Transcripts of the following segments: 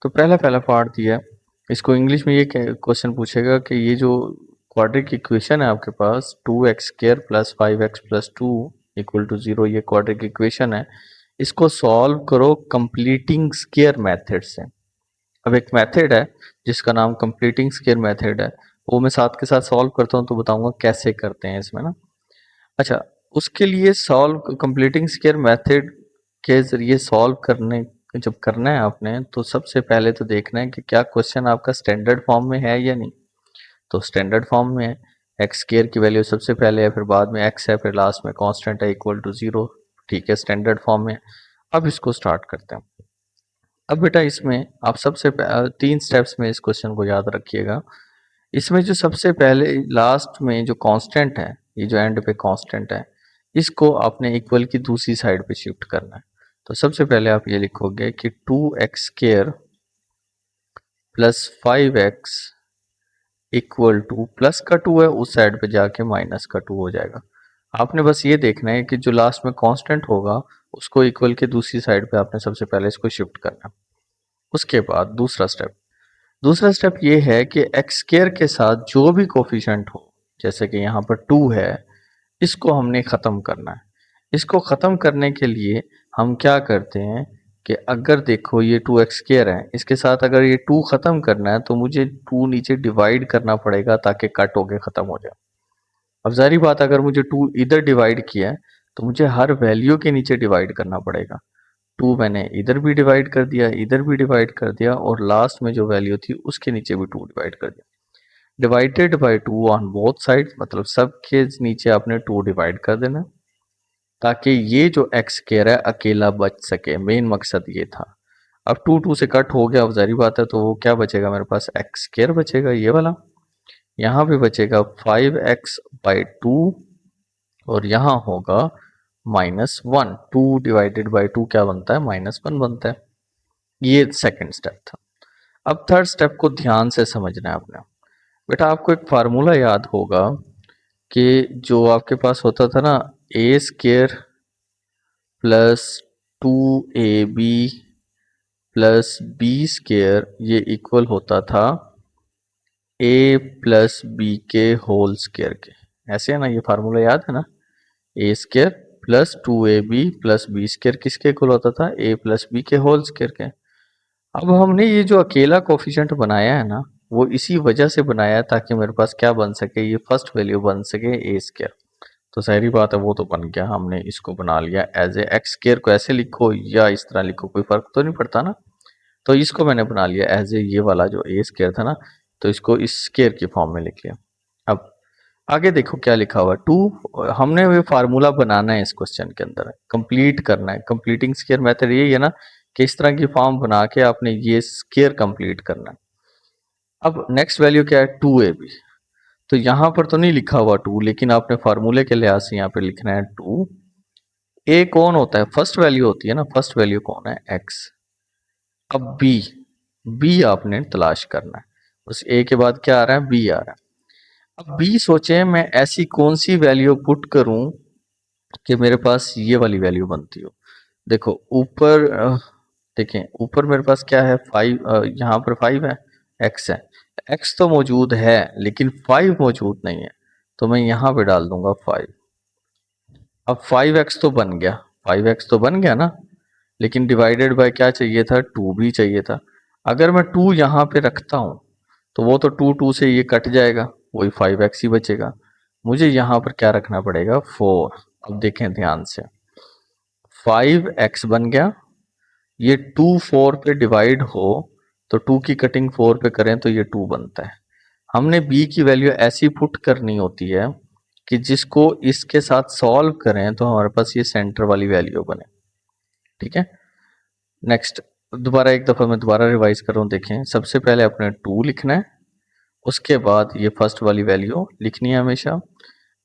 तो पहला पहला पार्ट दिया है, इसको इंग्लिश में ये क्वेश्चन पूछेगा कि ये जो क्वाड्रिक इक्वेशन है आपके पास 2x² plus 5x plus 2 equal to 0, ये क्वाड्रिक इक्वेशन है, इसको सॉल्व करो कंप्लीटिंग स्क्वायर मेथड से। अब एक मेथड है जिसका नाम कंप्लीटिंग स्क्वायर मेथड है, वो मैं साथ के साथ सॉल्व करता हूँ तो बताऊंगा कैसे करते हैं इसमें ना। अच्छा, उसके लिए सॉल्व कंप्लीटिंग स्क्वायर मेथड के जरिए सॉल्व करने जब करना है आपने, तो सबसे पहले तो देखना है कि क्या क्वेश्चन आपका स्टैंडर्ड फॉर्म में है या नहीं। तो स्टैंडर्ड फॉर्म में है, एक्स स्क्वायर की वैल्यू सबसे पहले है, फिर बाद में एक्स है, फिर लास्ट में कांस्टेंट है इक्वल टू 0। ठीक है, स्टैंडर्ड फॉर्म में। अब इसको स्टार्ट करते हैं। अब बेटा इसमें आप सबसे 3 स्टेप्स में इस क्वेश्चन को याद रखिएगा। इसमें जो सबसे पहले लास्ट में जो कांस्टेंट है, ये जो एंड पे कांस्टेंट है, इसको आपने इक्वल की दूसरी साइड पे शिफ्ट करना है। तो सबसे पहले आप ये लिखोगे कि 2x² plus 5x equal to, plus का 2 है उस साइड पे जाके माइनस का 2 हो जाएगा। आपने बस ये देखना है कि जो लास्ट में कांस्टेंट होगा उसको इक्वल के दूसरी साइड पे आपने सबसे पहले इसको शिफ्ट करना है। उसके बाद दूसरा स्टेप ये है कि एक्स स्क्वायर के साथ जो भी कोफिशिएंट हो, जैसे कि यहाँ पर 2 है, इसको हमने ख़त्म करना है। इसको ख़त्म करने के लिए हम क्या करते हैं कि अगर देखो ये 2x स्क्वायर है, इसके साथ अगर ये 2 ख़त्म करना है तो मुझे 2 नीचे डिवाइड करना पड़ेगा ताकि कट होके ख़त्म हो जाए। अब जारी बात, अगर मुझे 2 इधर डिवाइड किया है तो मुझे हर वैल्यू के नीचे डिवाइड करना पड़ेगा। 2 मैंने इधर भी डिवाइड कर दिया, इधर भी डिवाइड कर दिया, और लास्ट में जो वैल्यू थी उसके नीचे भी 2 डिवाइड कर दिया। Divided by 2 on both side, मतलब सबके नीचे आपने 2 डिवाइड कर देना ताकि ये जो एक्स स्क्वायर है अकेला बच सके। मेन मकसद ये था। अब 2 से कट हो गया, अब जारी बात है, तो वो क्या बचेगा मेरे पास, एक्स स्क्वायर बचेगा ये वाला। यहाँ पे बचेगा 5x/2, और यहाँ होगा -1। 2 डिवाइडेड बाई 2 क्या बनता है, -1 बनता है। ये सेकंड स्टेप था। अब थर्ड स्टेप को ध्यान से समझना है आपने। बेटा आपको एक फार्मूला याद होगा कि जो आपके पास होता था ना, a² plus 2ab plus b², ये इक्वल होता था a प्लस बी के होल स्क्वायर के। ऐसे है ना, ये फार्मूला याद है ना, a² plus 2ab plus b² किसके इक्वल होता था, a प्लस बी के होल स्क्वायर के। अब हमने ये जो अकेला कोफिशिएंट बनाया है ना, वो इसी वजह से बनाया है ताकि मेरे पास क्या बन सके, ये फर्स्ट वैल्यू बन सके a²। तो सारी बात है, वो तो बन गया, हमने इसको बना लिया एज ए x² को ऐसे लिखो या इस तरह लिखो, कोई फर्क तो नहीं पड़ता ना। तो इसको मैंने बना लिया एज ए, ये वाला जो a² था ना, तो इसको इस स्क्वायर की फॉर्म में लिख लिया। अब आगे देखो क्या लिखा हुआ है, 2। हमने वो फार्मूला बनाना है इस क्वेश्चन के अंदर, कंप्लीट करना है। कंप्लीटिंग स्क्वायर मेथड यही है ना कि इस तरह की फॉर्म बना के आपने ये स्क्वायर कंप्लीट करना है। अब नेक्स्ट वैल्यू क्या है, 2ab। तो यहाँ पर तो नहीं लिखा हुआ 2, लेकिन आपने फार्मूले के लिहाज से यहाँ पे लिखना है 2। ए कौन होता है, फर्स्ट वैल्यू होती है ना, फर्स्ट वैल्यू कौन है, x। अब बी आपने तलाश करना है। उस ए के बाद क्या आ रहा है, बी आ रहा है। अब बी सोचे मैं ऐसी कौन सी वैल्यू पुट करूं कि मेरे पास ये वाली वैल्यू बनती हो। देखो ऊपर देखें, ऊपर मेरे पास क्या है, 5, यहाँ पर 5 है, x है। x तो मौजूद है लेकिन 5 मौजूद नहीं है, तो मैं यहाँ पे डाल दूंगा 5। अब 5x तो बन गया, 5x तो बन गया ना, लेकिन डिवाइडेड बाय क्या चाहिए था, 2 भी चाहिए था। अगर मैं 2 यहाँ पे रखता हूँ तो वो तो 2 से ये कट जाएगा, वही 5x ही बचेगा। मुझे यहाँ पर क्या रखना पड़ेगा, 4। अब देखें ध्यान से, 5x बन गया, ये 2 4 पे डिवाइड हो तो 2 की कटिंग 4 पे करें तो ये 2 बनता है। हमने b की वैल्यू ऐसी पुट करनी होती है कि जिसको इसके साथ सॉल्व करें तो हमारे पास ये सेंटर वाली वैल्यू बने। ठीक है, नेक्स्ट दोबारा एक दफ़ा मैं दोबारा रिवाइज कर रहा हूँ। देखें, सबसे पहले अपने 2 लिखना है, उसके बाद ये फर्स्ट वाली वैल्यू लिखनी है हमेशा।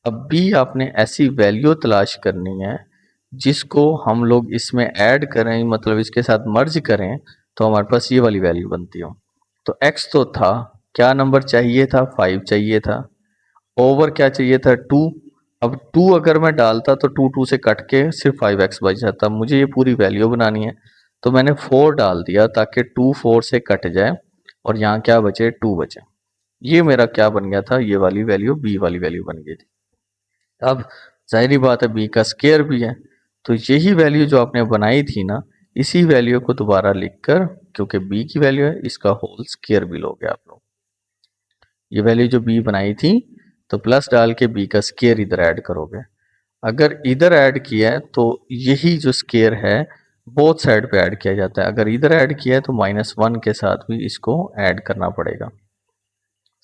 अब भी आपने ऐसी वैल्यू तलाश करनी है जिसको हम लोग इसमें ऐड करें, मतलब इसके साथ मर्ज करें तो हमारे पास ये वाली वैल्यू बनती हो। तो x तो था, क्या नंबर चाहिए था, 5 चाहिए था, ओवर क्या चाहिए था, 2। अब 2 अगर मैं डालता तो 2 से कट के सिर्फ 5x बच जाता। मुझे ये पूरी वैल्यू बनानी है, तो मैंने 4 डाल दिया ताकि 2 4 से कट जाए और यहाँ क्या बचे, 2 बचे। ये मेरा क्या बन गया था, ये वाली वैल्यू b वाली वैल्यू बन गई थी। अब जाहिर बात है b का स्क्वायर भी है, तो यही वैल्यू जो आपने बनाई थी ना, इसी वैल्यू को दोबारा लिखकर, क्योंकि b की वैल्यू है, इसका होल स्क्वायर भी लोगे आप लोग। ये वैल्यू जो b बनाई थी तो प्लस डाल के b का स्क्वायर इधर ऐड करोगे। अगर इधर ऐड किया है तो यही जो स्क्वायर है बोथ साइड पे ऐड किया जाता है। अगर इधर ऐड किया है तो -1 के साथ भी इसको ऐड करना पड़ेगा,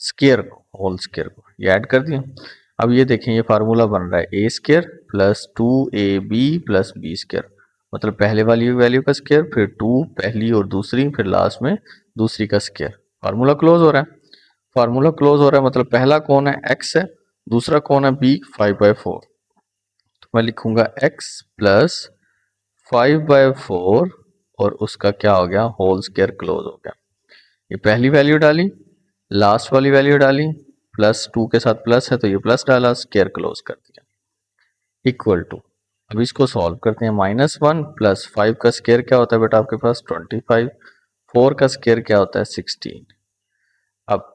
स्क्वायर को, होल स्क्वायर को। ये ऐड कर दिया। अब ये देखें, ये फार्मूला बन रहा है a² plus 2ab plus b square, मतलब पहले वाली वैल्यू का स्क्वायर, फिर 2 पहली और दूसरी, फिर लास्ट में दूसरी का स्क्वायर। फार्मूला क्लोज हो रहा है। फार्मूला क्लोज हो रहा है मतलब पहला कौन है, x है, दूसरा कौन है, b, 5/4। तो मैं लिखूंगा x प्लस 5/4 और उसका क्या हो गया, होल स्क्वायर क्लोज हो गया। ये पहली वैल्यू डाली, लास्ट वाली वैल्यू डाली, प्लस 2 के साथ प्लस है तो ये प्लस डाला, स्क्वायर क्लोज कर दिया, इक्वल टू। अब इसको सॉल्व करते हैं। -1 प्लस 5 का स्क्वायर क्या होता है बेटा आपके पास, 25। 4 का स्क्वायर क्या होता है, 16। अब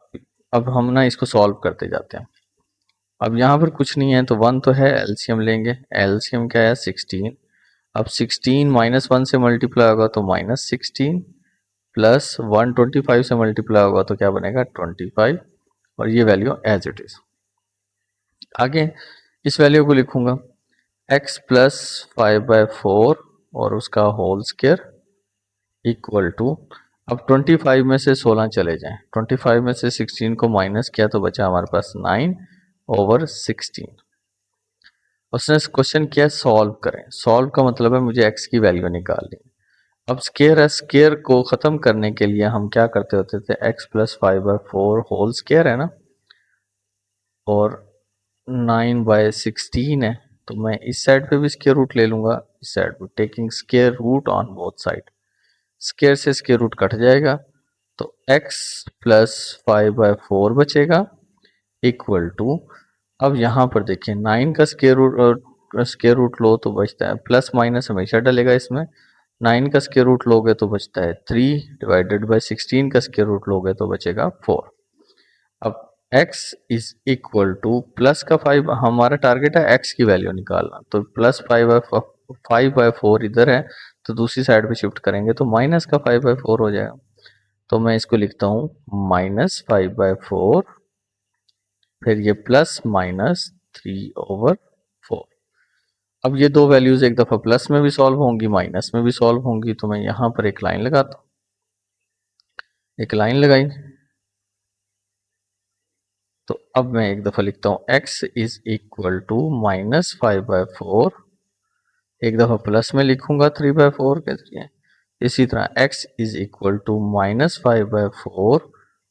अब हम ना इसको सॉल्व करते जाते हैं। अब यहाँ पर कुछ नहीं है तो 1 तो है, एलसीएम लेंगे। एलसीएम क्या है, 16। अब 16 -1 से मल्टीप्लाई होगा तो -16 प्लस 125 से मल्टीप्लाई होगा तो क्या बनेगा, 25, और ये वैल्यू एज इट इज। आगे इस वैल्यू को लिखूंगा x प्लस 5/4 और उसका होल स्क्वायर इक्वल टू। अब 25 में से 16 चले जाएं, 25 में से 16 को माइनस किया तो बचा हमारे पास 9/16। उसने क्वेश्चन किया सॉल्व करें। सॉल्व का मतलब है मुझे x की वैल्यू निकालनी। अब स्क्वायर है, स्क्वायर को खत्म करने के लिए हम क्या करते होते थे, x प्लस 5/4 होल स्क्वायर है ना, और 9/16 है, तो मैं इस साइड पे भी स्क्वायर रूट ले लूंगा, इस साइड पे, taking square root on both side. Square से स्क्वायर रूट कट जाएगा तो x प्लस 5/4 बचेगा इक्वल टू। अब यहाँ पर देखिए 9 का स्क्वायर रूट लो तो बचता है, प्लस माइनस हमेशा डलेगा इसमें। 9 का स्क्वायर रूट लोगे तो बचता है 3 डिवाइडेड बाय 16 का स्क्वायर रूट लोगे तो बचेगा 4। अब x is equal two plus का 5, हमारा टारगेट है x की वैल्यू निकालना, तो प्लस 5/4 इधर है तो दूसरी साइड पे शिफ्ट करेंगे तो माइनस का 5/4 हो जाएगा। तो मैं इसको लिखता हूँ -5/4, फिर ये प्लस -3/4। अब ये दो वैल्यूज एक दफा प्लस में भी सॉल्व होंगी, माइनस में भी सॉल्व होंगी, तो मैं यहां पर एक लाइन लगाता हूं। एक लाइन लगाई तो अब मैं एक दफा लिखता हूं x इज इक्वल टू -5/4, एक दफा प्लस में लिखूंगा 3/4 के जरिए। इसी तरह x is equal to -5/4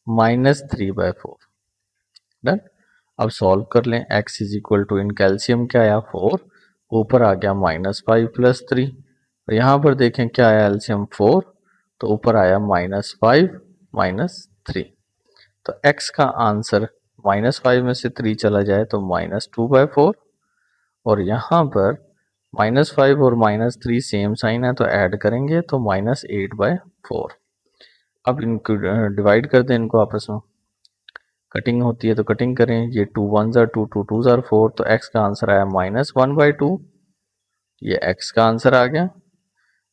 -3/4। Done. अब सॉल्व कर लें। x इज इक्वल टू, इन कैल्शियम क्या आया, 4, ऊपर आ गया -5 प्लस 3, और यहाँ पर देखें क्या आया, एल्शियम 4, तो ऊपर आया -5 -3। तो x का आंसर -5 में से 3 चला जाए तो -2/4, और यहाँ पर -5 और -3 सेम साइन है तो ऐड करेंगे तो -8/4। अब इनको डिवाइड कर दें, इनको आपस में, कटिंग होती है तो कटिंग करें। ये 2 1s are 2, 2 2s are 4, तो x का आंसर आया -1/2। ये x का आंसर आ गया,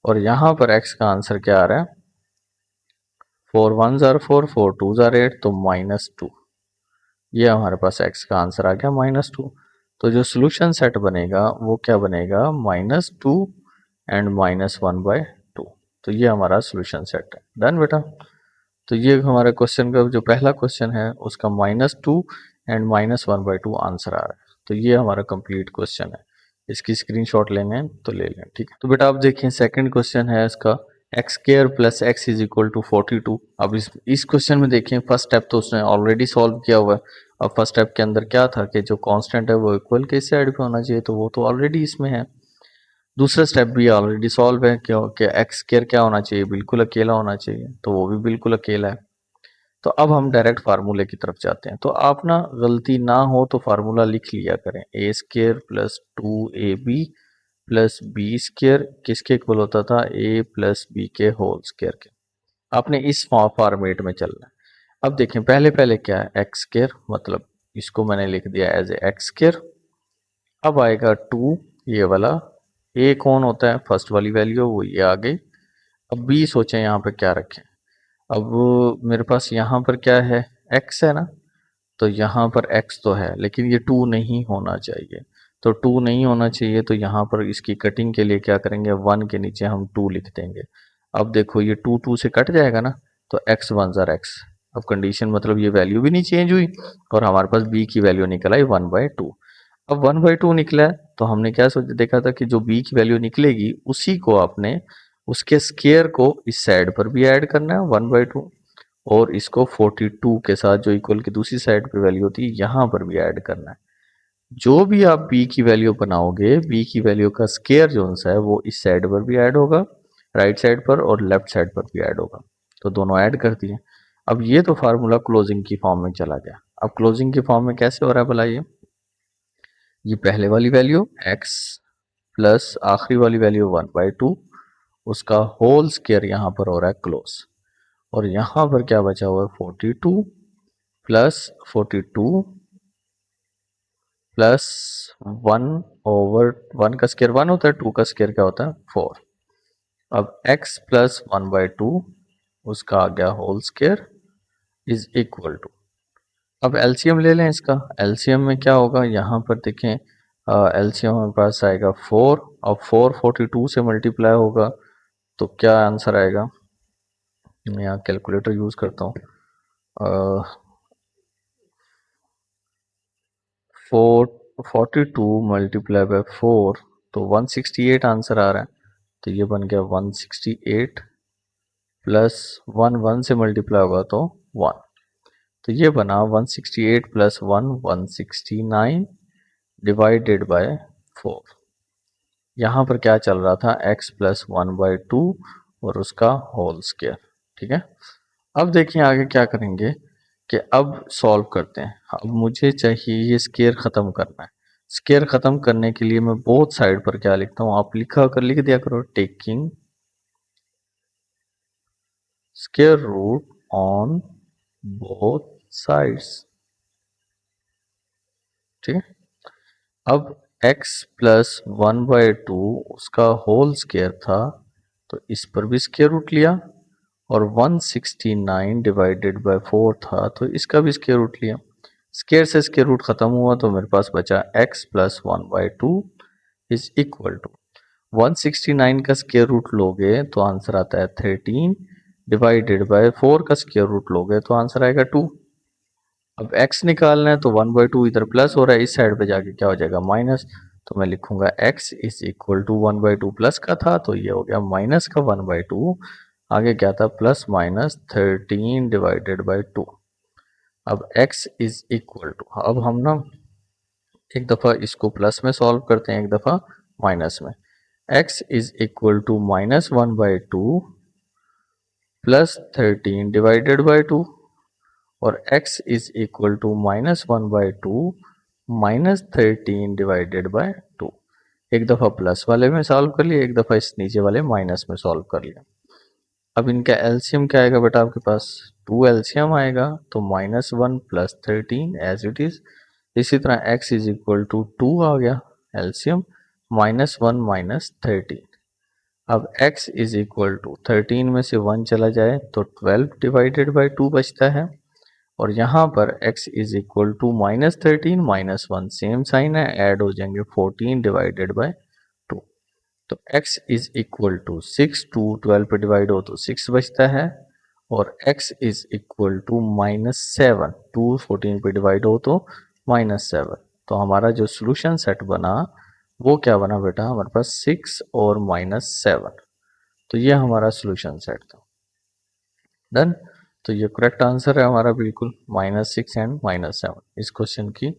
और यहाँ पर x का आंसर क्या आ रहा है, 4 1s are 4, 4 2s are 8, तो -2। ये हमारे पास x का आंसर आ गया -2। तो जो सोल्यूशन सेट बनेगा वो क्या बनेगा, -2 एंड -1/2। तो ये हमारा सोल्यूशन सेट है। डन बेटा। तो ये हमारे क्वेश्चन का जो पहला क्वेश्चन है उसका -2 एंड -1/2 आंसर आ रहा है। तो ये हमारा कंप्लीट क्वेश्चन है। इसकी स्क्रीनशॉट लेने हैं तो ले लें, ठीक है। तो बेटा आप देखिए सेकंड क्वेश्चन है इसका, x² plus x is equal to 42। अब इस क्वेश्चन में देखें फर्स्ट स्टेप तो उसने ऑलरेडी सॉल्व किया हुआ है। अब फर्स्ट स्टेप के अंदर क्या था कि जो कांस्टेंट है वो इक्वल के साइड पे होना चाहिए, तो वो तो ऑलरेडी इसमें है। दूसरा स्टेप भी ऑलरेडी सॉल्व है, क्योंकि x² क्या होना चाहिए, बिल्कुल अकेला होना चाहिए, तो वो भी बिल्कुल अकेला है। तो अब हम डायरेक्ट फार्मूले की तरफ जाते हैं। तो आप ना गलती ना हो तो फार्मूला लिख लिया करें, a² plus 2ab plus b square किसके इक्वल होता था, ए प्लस बी के होल स्क्र के। आपने इस फॉर्मेट में चलना है। अब देखें पहले पहले क्या है, एक्स स्क्र, मतलब इसको मैंने लिख दिया एज ए एक्स स्क्र। अब आएगा 2, ये वाला ए कौन होता है, फर्स्ट वाली वैल्यू वो ये आ गई। अब बी सोचें यहाँ पे क्या रखें। अब मेरे पास यहाँ पर क्या है, एक्स है ना, तो यहाँ पर x तो है लेकिन ये 2 नहीं होना चाहिए। तो 2 नहीं होना चाहिए तो यहाँ पर इसकी कटिंग के लिए क्या करेंगे, 1 के नीचे हम 2 लिख देंगे। अब देखो ये 2 2 से कट जाएगा ना, तो x 1 जार x। अब कंडीशन मतलब ये वैल्यू भी नहीं चेंज हुई और हमारे पास b की वैल्यू निकल आई 1/2। अब 1/2 निकला है तो हमने क्या सोच देखा था कि जो b की वैल्यू निकलेगी उसी को आपने उसके स्केयर को इस साइड पर भी ऐड करना है 1/2, और इसको 42 के साथ जो इक्वल की दूसरी साइड पे वैल्यू होती है यहाँ पर भी ऐड करना है। जो भी आप b की वैल्यू बनाओगे, b की वैल्यू का स्केयर जो सा है वो इस साइड पर भी ऐड होगा, राइट साइड पर और लेफ्ट साइड पर भी ऐड होगा। तो दोनों ऐड कर दिए। अब ये तो फार्मूला क्लोजिंग की फॉर्म में चला गया। अब क्लोजिंग की फॉर्म में कैसे हो रहा है भला, ये पहले वाली वैल्यू x प्लस आखिरी वाली वैल्यू 1/2, उसका होल स्केयर यहाँ पर हो रहा है क्लोज। और यहाँ पर क्या बचा हुआ है, 42 प्लस 42 प्लस 1/1 का स्केयर 1 होता है, 2 का स्केयर क्या होता है 4। अब x प्लस 1/2 उसका आ गया whole square is equal to, अब एलसीएम ले लें इसका। एलसीएम में क्या होगा, यहाँ पर देखें एलसीएम हमारे पास आएगा 4। अब 4 42 से मल्टीप्लाई होगा तो क्या आंसर आएगा, मैं यहाँ कैलकुलेटर यूज करता हूँ। 42 मल्टीप्लाई बाय 4 तो 168 आंसर आ रहा है। तो ये बन गया 168 प्लस 1 से मल्टीप्लाई होगा तो 1। तो ये बना 168 प्लस 169 डिवाइडेड बाय 4। यहाँ पर क्या चल रहा था, x प्लस 1/2 और उसका होल स्क्वायर। ठीक है, अब देखिए आगे क्या करेंगे कि अब सॉल्व करते हैं। अब मुझे चाहिए ये स्क्वायर ख़त्म करना है। स्क्वायर ख़त्म करने के लिए मैं बोथ साइड पर क्या लिखता हूँ, आप लिख दिया करो, taking square root on both sides. ठीक है, अब x प्लस 1/2 उसका होल स्क्वायर था तो इस पर भी स्क्वायर रूट लिया, और 169 डिवाइडेड बाय 4 था तो इसका भी स्क्वायर रूट लिया। स्क्वायर से स्क्वायर रूट खत्म हुआ तो मेरे पास बचा x plus 1/2 is equal to 169 का स्क्वायर रूट लोगे तो आंसर आता है 13 डिवाइडेड बाय 4 का स्क्वायर रूट लोगे तो आंसर आएगा 2। अब x निकालना है तो 1/2 इधर प्लस हो रहा है, इस साइड पे जाके क्या हो जाएगा माइनस। तो मैं लिखूंगा x is equal to 1/2 plus का था तो ये हो गया माइनस का 1/2, आगे क्या था प्लस माइनस 13 डिवाइडेड बाय 2। अब x इज इक्वल टू, अब हम ना एक दफ़ा इसको प्लस में सॉल्व करते हैं, एक दफ़ा माइनस में। x is equal to -1/2 plus 13 divided by 2, और x is equal to -1/2 minus 13 divided by 2। एक दफ़ा प्लस वाले में सॉल्व कर लिया, एक दफ़ा इस नीचे वाले माइनस में सॉल्व कर लिया। अब इनका एलसीएम क्या आएगा बेटा आपके पास, 2 एलसीएम आएगा तो -1 प्लस 13 एज इट इज। इसी तरह x इज इक्वल टू 2 आ गया एलसीएम, -1 माइनस 13। अब x इज इक्वल टू 13 में से 1 चला जाए तो 12 डिवाइडेड बाई 2 बचता है, और यहाँ पर x is equal to -13 -1 same sign है, ऐड हो जाएंगे 14 डिवाइडेड बाय 2। तो x इज इक्वल टू 6, 2 12 पे डिवाइड हो तो 6 बचता है, और x इज इक्वल टू -7, 2 14 पे डिवाइड हो तो -7। तो हमारा जो सोल्यूशन सेट बना वो क्या बना बेटा, हमारे पास 6 और -7। तो ये हमारा सोल्यूशन सेट था। डन। तो ये करेक्ट आंसर है हमारा बिल्कुल, -6 एंड -7। इस क्वेश्चन की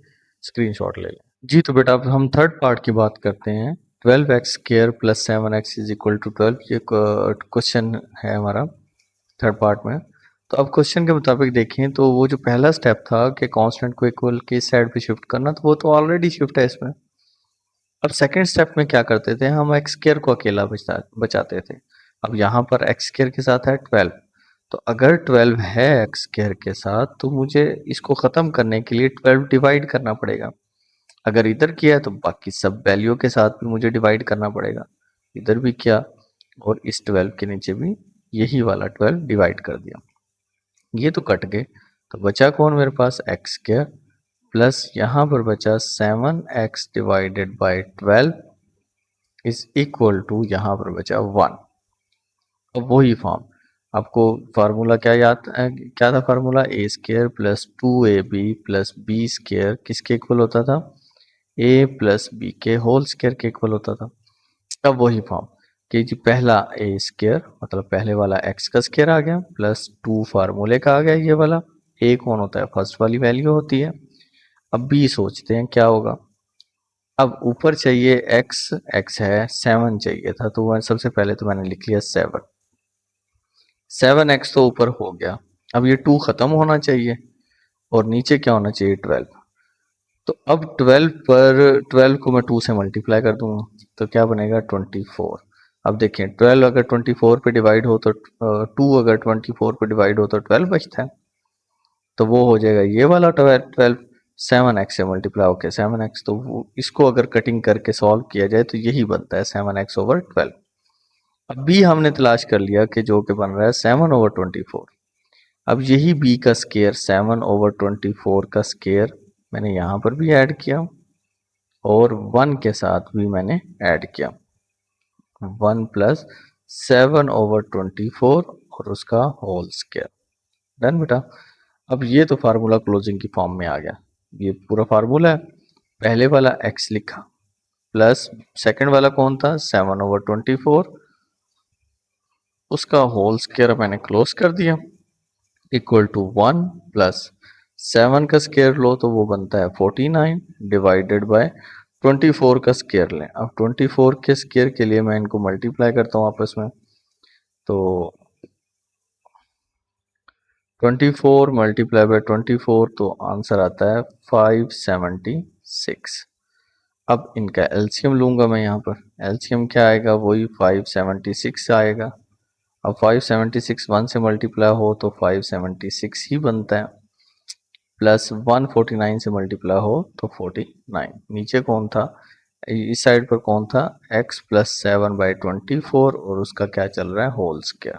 स्क्रीनशॉट ले लें जी। तो बेटा अब हम थर्ड पार्ट की बात करते हैं। 12x square plus 7x is equal to 12, ये क्वेश्चन है हमारा थर्ड पार्ट में। तो अब क्वेश्चन के मुताबिक देखें तो वो जो पहला स्टेप था कि कांस्टेंट को इक्वल के साइड पे शिफ्ट करना, तो वो तो ऑलरेडी शिफ्ट है इसमें। अब सेकेंड स्टेप में क्या करते थे, हम एक्स स्क्वायर को अकेला बचाते थे। अब यहाँ पर एक्स स्क्वायर के साथ है 12, तो अगर 12 है एक्स स्क्वायर के साथ तो मुझे इसको ख़त्म करने के लिए 12 डिवाइड करना पड़ेगा। अगर इधर किया है तो बाकी सब वैल्यू के साथ भी मुझे डिवाइड करना पड़ेगा। इधर भी किया और इस 12 के नीचे भी यही वाला 12 डिवाइड कर दिया। ये तो कट गए, तो बचा कौन मेरे पास, एक्स स्क्वायर प्लस यहाँ पर बचा 7x divided by 12 is equal to यहाँ पर बचा 1। अब वही फॉर्म, आपको फार्मूला क्या याद क्या था, formula a square plus 2ab plus b square किसके इक्वल होता था, a प्लस बी के होल स्क्वायर के इक्वल होता था। अब वही फॉर्म कि जी पहला ए स्क्वायर मतलब पहले वाला एक्स का स्क्वायर आ गया प्लस 2 फार्मूले का आ गया, ये वाला ए कौन होता है, फर्स्ट वाली वैल्यू होती है। अब बी सोचते हैं क्या होगा। अब ऊपर चाहिए एक्स, एक्स है 7 चाहिए था, तो सबसे पहले तो मैंने लिख लिया 7x तो ऊपर हो गया। अब ये 2 खत्म होना चाहिए और नीचे क्या होना चाहिए 12। तो अब 12 पर 12 को मैं 2 से मल्टीप्लाई कर दूंगा तो क्या बनेगा 24। अब देखें 12 अगर 24 पे डिवाइड हो तो 2 अगर 24 पे डिवाइड हो तो 12 बचता है, तो वो हो जाएगा ये वाला 12 7x से मल्टीप्लाई होके 7x, तो वो इसको अगर कटिंग करके सॉल्व किया जाए तो यही बनता है 7x ओवर 12। अब b हमने तलाश कर लिया कि जो कि बन रहा है 7 ओवर 24। अब यही b का स्केयर 7 ओवर 24 का स्केयर मैंने यहाँ पर भी ऐड किया और 1 के साथ भी मैंने ऐड किया, 1 प्लस 7 ओवर 24 और उसका होल स्केयर। डन बेटा। अब ये तो फार्मूला क्लोजिंग की फॉर्म में आ गया, ये पूरा फार्मूला है। पहले वाला x लिखा प्लस सेकंड वाला कौन था 7 ओवर 24, उसका होल स्केयर मैंने क्लोज कर दिया इक्वल टू 1 प्लस 7 का स्केयर लो तो वो बनता है 49 डिवाइडेड बाय 24 का स्केयर लें। अब 24 के स्केयर के लिए मैं इनको मल्टीप्लाई करता हूँ आपस में, तो 24 मल्टीप्लाई बाय 24 तो आंसर आता है 576। अब इनका एलसीएम लूंगा मैं, यहाँ पर एलसीएम क्या आएगा, वही 576 आएगा। अब 576 1 से मल्टीप्लाई हो तो 576 ही बनता है, प्लस 149 से मल्टीप्लाई हो तो 49। नीचे कौन था, इस साइड पर कौन था, x प्लस 7/24 और उसका क्या चल रहा है होल स्क्वायर।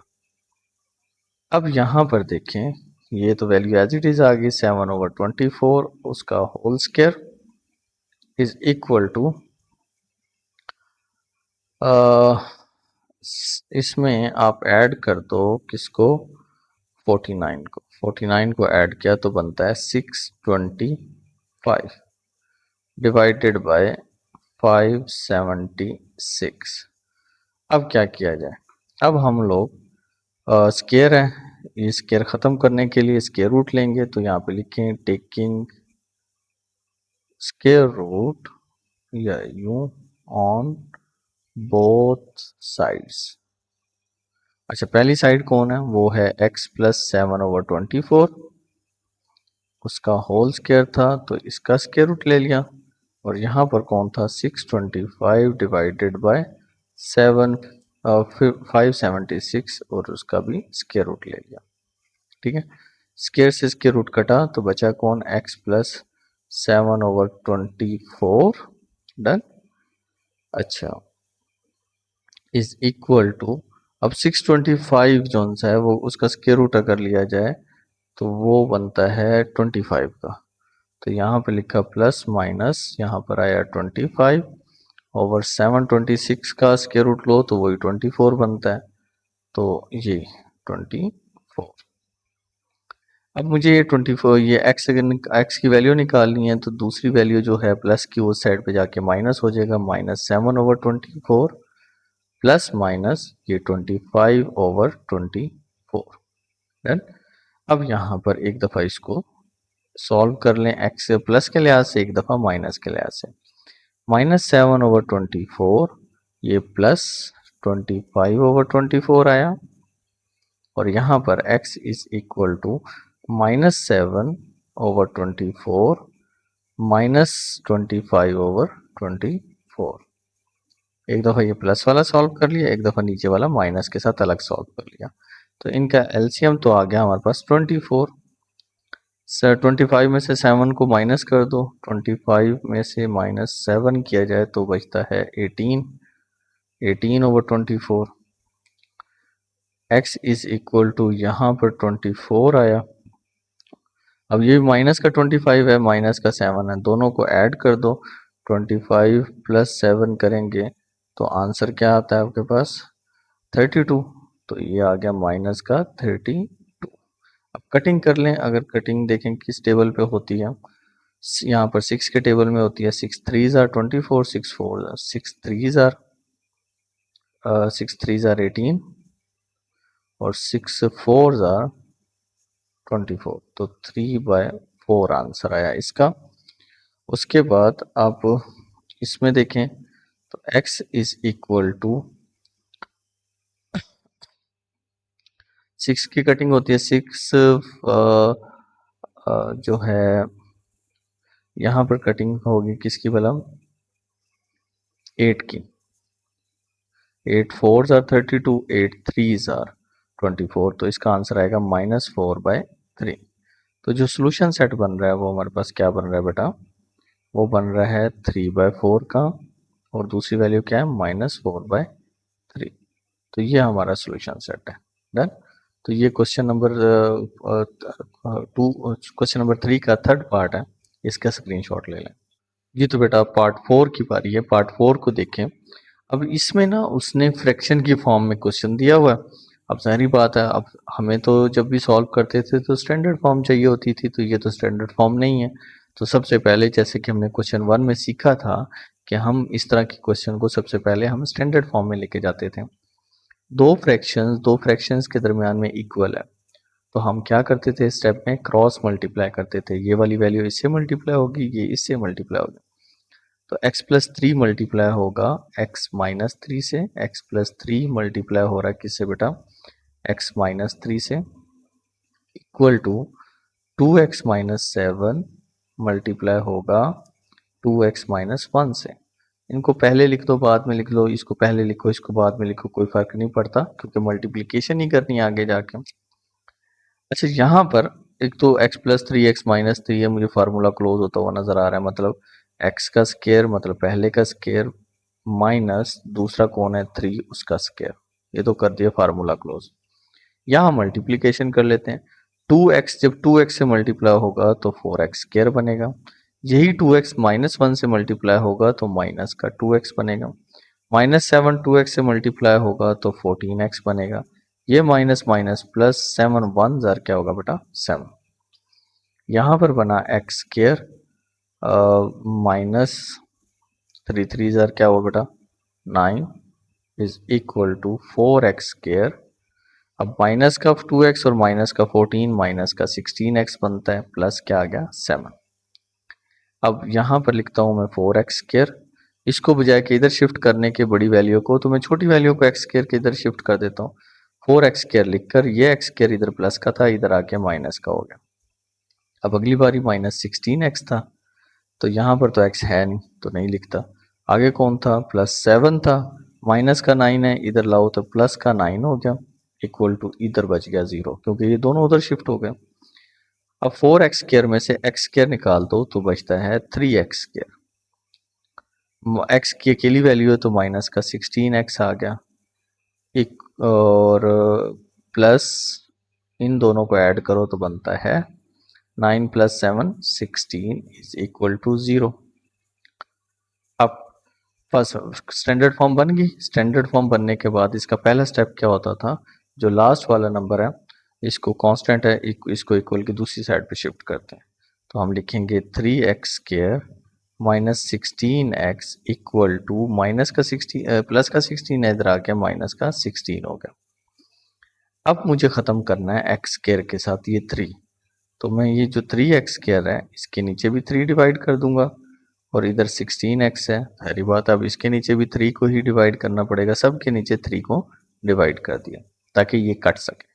अब यहाँ पर देखें ये तो वैल्यू एज इट इज आ गई 7 ओवर 24, उसका whole square is equal to इसमें आप ऐड कर दो किसको, 49 को, 49 को ऐड किया तो बनता है 625 डिवाइडेड बाय 576। अब क्या किया जाए, अब हम लोग स्केयर है, ये स्केयर ख़त्म करने के लिए स्केयर रूट लेंगे, तो यहाँ पे लिखें टेकिंग स्केयर रूट या यूं ऑन बोथ साइड्स। अच्छा पहली साइड कौन है, वो है x प्लस 7 ओवर 24, उसका होल स्केयर था तो इसका स्केयर रूट ले लिया, और यहाँ पर कौन था 625 डिवाइडेड बाय 576 और उसका भी स्केयर रूट ले लिया। ठीक है, स्केयर से स्केयर रूट कटा तो बचा कौन, x प्लस 7 ओवर 24। डन। अच्छा इज इक्वल टू, अब 625 जोन सा है वो उसका स्केयर रूट अगर लिया जाए तो वो बनता है 25 का, तो यहाँ पे लिखा प्लस माइनस यहाँ पर आया 25 ओवर 726 का स्केयर रूट लो तो वही 24 बनता है, तो ये 24। अब मुझे ये 24 ये x की वैल्यू निकालनी है, तो दूसरी वैल्यू जो है प्लस की उस साइड पे जाके माइनस हो जाएगा, माइनस 7 ओवर 24 प्लस माइनस ये 25 ओवर 24। डन। अब यहाँ पर एक दफ़ा इसको सॉल्व कर लें, x से प्लस के लिहाज से, एक दफ़ा माइनस के लिहाज से। माइनस 7 ओवर 24 ये प्लस 25 ओवर 24 आया, और यहाँ पर x is equal to minus 7 over 24 minus 25 over 24। 4। एक दफ़ा ये प्लस वाला सॉल्व कर लिया, एक दफ़ा नीचे वाला माइनस के साथ अलग सॉल्व कर लिया, तो इनका एलसीएम तो आ गया हमारे पास 24। सर 25 में से 7 को माइनस कर दो, 25 में से -7 किया जाए तो बचता है 18/24। x इज इक्वल टू यहाँ पर 24 आया। अब ये माइनस का 25 है, माइनस का 7 है, दोनों को ऐड कर दो, 25 + 7 करेंगे तो आंसर क्या आता है आपके पास 32। तो ये आ गया माइनस का 32। अब कटिंग कर लें, अगर कटिंग देखें किस टेबल पे होती है, यहाँ पर 6 के टेबल में होती है। 6 3s are 24, 6 4s are 6 3s are 18 और 6 4s are 24, तो 3/4 आंसर आया इसका। उसके बाद आप इसमें देखें तो x इज इक्वल टू 6 की कटिंग होती है, 6 जो है यहाँ पर कटिंग होगी किसकी भला 8 की। 8 4s are 32, 8 3s are 24, तो इसका आंसर आएगा -4/3। तो जो सोल्यूशन सेट बन रहा है वो हमारे पास क्या बन रहा है बेटा, वो बन रहा है 3/4 का, और दूसरी वैल्यू क्या है -4/3। तो ये हमारा सोल्यूशन सेट है। डन। तो ये क्वेश्चन नंबर 3 का थर्ड पार्ट है, इसका स्क्रीनशॉट ले लें। जी तो बेटा पार्ट 4 की बारी है, पार्ट 4 को देखें। अब इसमें ना उसने फ्रैक्शन की फॉर्म में क्वेश्चन दिया हुआ है। अब सारी बात है, अब हमें तो जब भी सॉल्व करते थे तो स्टैंडर्ड फॉर्म चाहिए होती थी, तो ये तो स्टैंडर्ड फॉर्म नहीं है। तो सबसे पहले जैसे कि हमने क्वेश्चन 1 में सीखा था कि हम इस तरह के क्वेश्चन को सबसे पहले हम स्टैंडर्ड फॉर्म में लेके जाते थे। दो फ्रैक्शंस के दरमियान में इक्वल है, तो हम क्या करते थे स्टेप में क्रॉस मल्टीप्लाई करते थे। ये वाली वैल्यू इससे मल्टीप्लाई होगी, ये इससे मल्टीप्लाई होगी, तो x + 3 मल्टीप्लाई होगा x - 3 से। x + 3 मल्टीप्लाई हो रहा है किससे बेटा x - 3 से, इक्वल टू 2x - 7 मल्टीप्लाई होगा 2x - 1 से। इनको पहले लिख दो बाद में लिख लो, इसको पहले लिखो इसको बाद में लिखो, कोई फर्क नहीं पड़ता क्योंकि मल्टीप्लिकेशन ही करनी है आगे जाके। अच्छा यहाँ पर एक तो x + 3 x - 3 है, मुझे फार्मूला क्लोज होता हुआ नजर आ रहा है, मतलब x का स्क्वायर मतलब पहले का स्क्वायर माइनस दूसरा कौन है 3 उसका स्क्वायर, ये तो कर दिया फार्मूला क्लोज। यहाँ मल्टीप्लिकेशन कर लेते हैं, 2x जब 2x से मल्टीप्लाई होगा तो 4x स्क्वायर बनेगा, यही 2x - 1 से मल्टीप्लाई होगा तो माइनस का 2x बनेगा, -7 2x से मल्टीप्लाई होगा तो 14x बनेगा, ये माइनस माइनस प्लस 7 1 जार क्या होगा बेटा 7। यहाँ पर बना x स्क्वायर -3 3 जार क्या होगा बेटा 9 is equal to 4x square. अब माइनस का 2x और माइनस का 14 माइनस का 16x बनता है, प्लस क्या आ गया 7। अब यहाँ पर लिखता हूँ मैं 4x स्क्वायर, इसको बजाय के इधर शिफ्ट करने के बड़ी वैल्यू को, तो मैं छोटी वैल्यू को x स्क्वायर के इधर शिफ्ट कर देता हूँ। 4x स्क्वायर लिखकर ये x स्क्वायर इधर प्लस का था, इधर आके माइनस का हो गया। अब अगली बारी -16x था, तो यहाँ पर तो x है नहीं तो नहीं लिखता। आगे कौन था +7 था, माइनस का 9 है, इधर लाओ तो प्लस का 9 हो गया, इक्वल टू इधर बच गया 0 क्योंकि ये दोनों उधर शिफ्ट हो गए। अब 4x स्क्वायर में से x स्क्वायर निकाल दो तो बचता है 3x स्क्वायर। x की अकेली वैल्यू है तो माइनस का 16x आ गया, एक और प्लस इन दोनों को ऐड करो तो बनता है 9 + 7 16 इज इक्वल टू 0। अब फर्स्ट स्टैंडर्ड फॉर्म बन गई। स्टैंडर्ड फॉर्म बनने के बाद इसका पहला स्टेप क्या होता था, जो लास्ट वाला नंबर है इसको कांस्टेंट है इसको इक्वल की दूसरी साइड पे शिफ्ट करते हैं, तो हम लिखेंगे 3x square -16x equal to minus का 16 प्लस का 16 इधर आ गया माइनस का 16 हो गया। अब मुझे ख़त्म करना है x स्क्वायर के साथ ये 3, तो मैं ये जो 3x स्क्वायर है इसके नीचे भी 3 डिवाइड कर दूंगा और इधर 16x है, सारी बात अब इसके नीचे भी 3 को ही डिवाइड करना पड़ेगा, सब के नीचे 3 को डिवाइड कर दिया ताकि ये कट सके।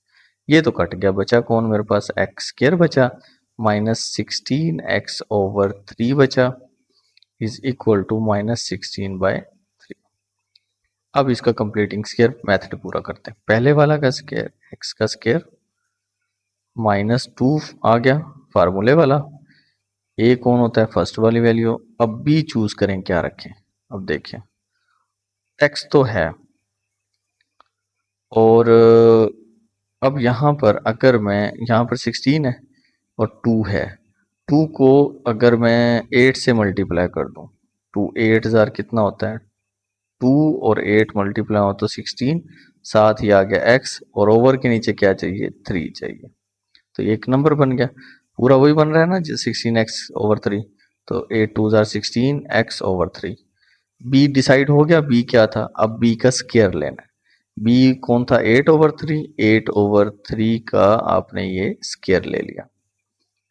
ये तो कट गया, बचा कौन मेरे पास x स्क्वायर बचा -16x/3 बचा, इज इक्वल टू -16/3। अब इसका कंप्लीटिंग स्क्वायर मेथड पूरा करते हैं। पहले वाला का स्क्वायर x का स्क्वायर -2 आ गया फार्मूले वाला। a कौन होता है, फर्स्ट वाली वैल्यू। अब b चूज करें क्या रखें। अब देखें x तो है, और अब यहाँ पर अगर मैं यहाँ पर 16 है और 2 है, 2 को अगर मैं 8 से मल्टीप्लाई कर दूं, 2 8 हजार कितना होता है, 2 और 8 मल्टीप्लाई हो तो 16, साथ ही आ गया x, और ओवर के नीचे क्या चाहिए, 3 चाहिए। तो एक नंबर बन गया, पूरा वही बन रहा है ना 16x/3। तो 8 2 हजार 16x/3। b डिसाइड हो गया, b क्या था, अब b का स्क्वायर लेना है। b कौन था, 8/3, 8/3 का आपने ये स्क्वायर ले लिया।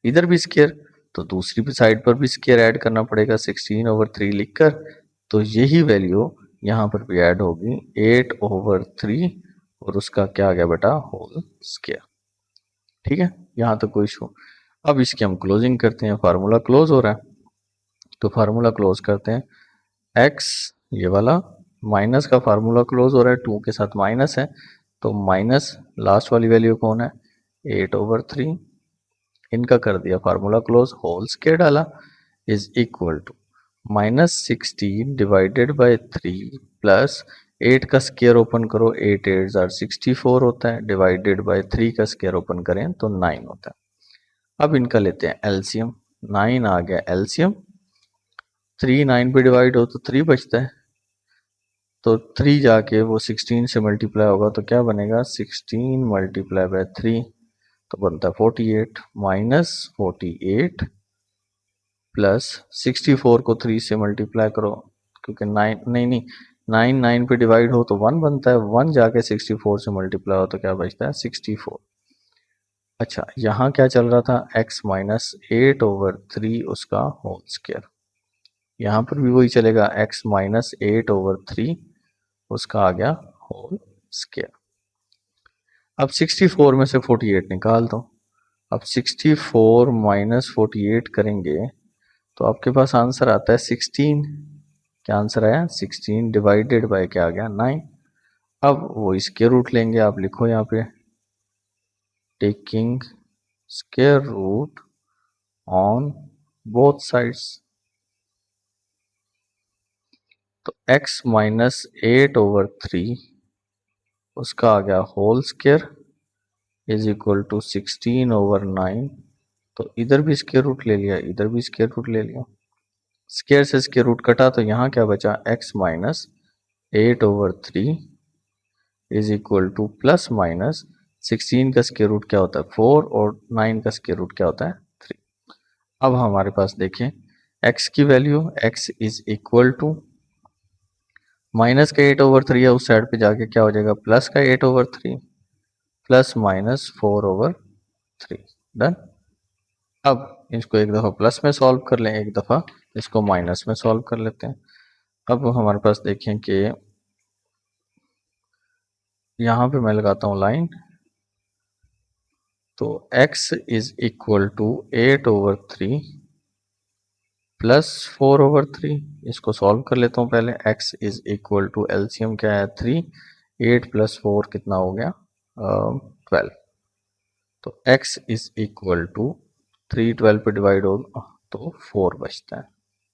इधर भी स्क्वायर, तो दूसरी भी साइड पर भी स्क्वायर ऐड करना पड़ेगा 16/3 लिखकर। तो यही वैल्यू यहाँ पर भी ऐड होगी 8/3, और उसका क्या आ गया बेटा, होल स्क्वायर। ठीक है, यहाँ तक कोई इशू। अब इसकी हम क्लोजिंग करते हैं, फार्मूला क्लोज हो रहा है, तो फार्मूला क्लोज करते हैं। x ये वाला माइनस का फार्मूला क्लोज हो रहा है, 2 के साथ माइनस है, तो माइनस लास्ट वाली वैल्यू कौन है, 8/3। इनका कर दिया फार्मूला क्लोज, होल स्क्वायर डाला, is equal to -16 divided by 3 plus 8 का स्क्वायर ओपन करो, 8 8 जार 64 होता है, डिवाइडेड बाय 3 का स्क्वायर ओपन करें तो 9 होता है। अब इनका लेते हैं एलसीएम, 9 आ गया एलसीएम, 3 9 पे डिवाइड हो तो 3 बचता है, तो 3 जाके वो 16 से मल्टीप्लाई होगा तो क्या बनेगा, 16 मल्टीप्लाई बाय 3 तो बनता है 48, -48 प्लस 64 को 3 से मल्टीप्लाई करो, क्योंकि 9 नहीं 9 9 पे डिवाइड हो तो 1 बनता है, 1 जाके 64 से मल्टीप्लाई हो तो क्या बचता है, 64। अच्छा, यहाँ क्या चल रहा था, x -8/3 उसका होल स्क्वायर, यहाँ पर भी वही चलेगा, x -8/3 उसका आ गया होल स्क्वायर। अब 64 में से 48 निकाल दो। अब 64 - 48 करेंगे तो आपके पास आंसर आता है 16। क्या आंसर आया, 16 डिवाइडेड बाय क्या आ गया, 9। अब वो इसके रूट लेंगे, आप लिखो यहाँ पे, taking square root on both sides. तो x -8/3 उसका आ गया whole square is equal to 16/9। तो इधर भी स्क्वायर रूट ले लिया, इधर भी स्क्वायर रूट ले लिया, स्क्वायर से स्क्वायर रूट कटा तो यहाँ क्या बचा, x -8/3 is equal two plus minus 16 का स्क्वायर रूट क्या होता है, 4, और 9 का स्क्वायर रूट क्या होता है, 3। अब हमारे पास देखें x की value, x is equal to minus का 8/3 है, उस साइड पे जाके क्या हो जाएगा, प्लस का 8/3 प्लस -4/3। डन। अब इसको एक दफ़ा प्लस में सॉल्व कर लें, एक दफ़ा इसको माइनस में सॉल्व कर लेते हैं। अब हमारे पास देखें कि यहाँ पे मैं लगाता हूँ लाइन, तो x is equal to 8/3 plus 4/3। इसको सॉल्व कर लेता हूँ पहले। x is equal to LCM क्या है, 3, 8 + 4 कितना हो गया, 12। तो x इज इक्वल टू 3 12 पे डिवाइड हो तो 4 बचता है।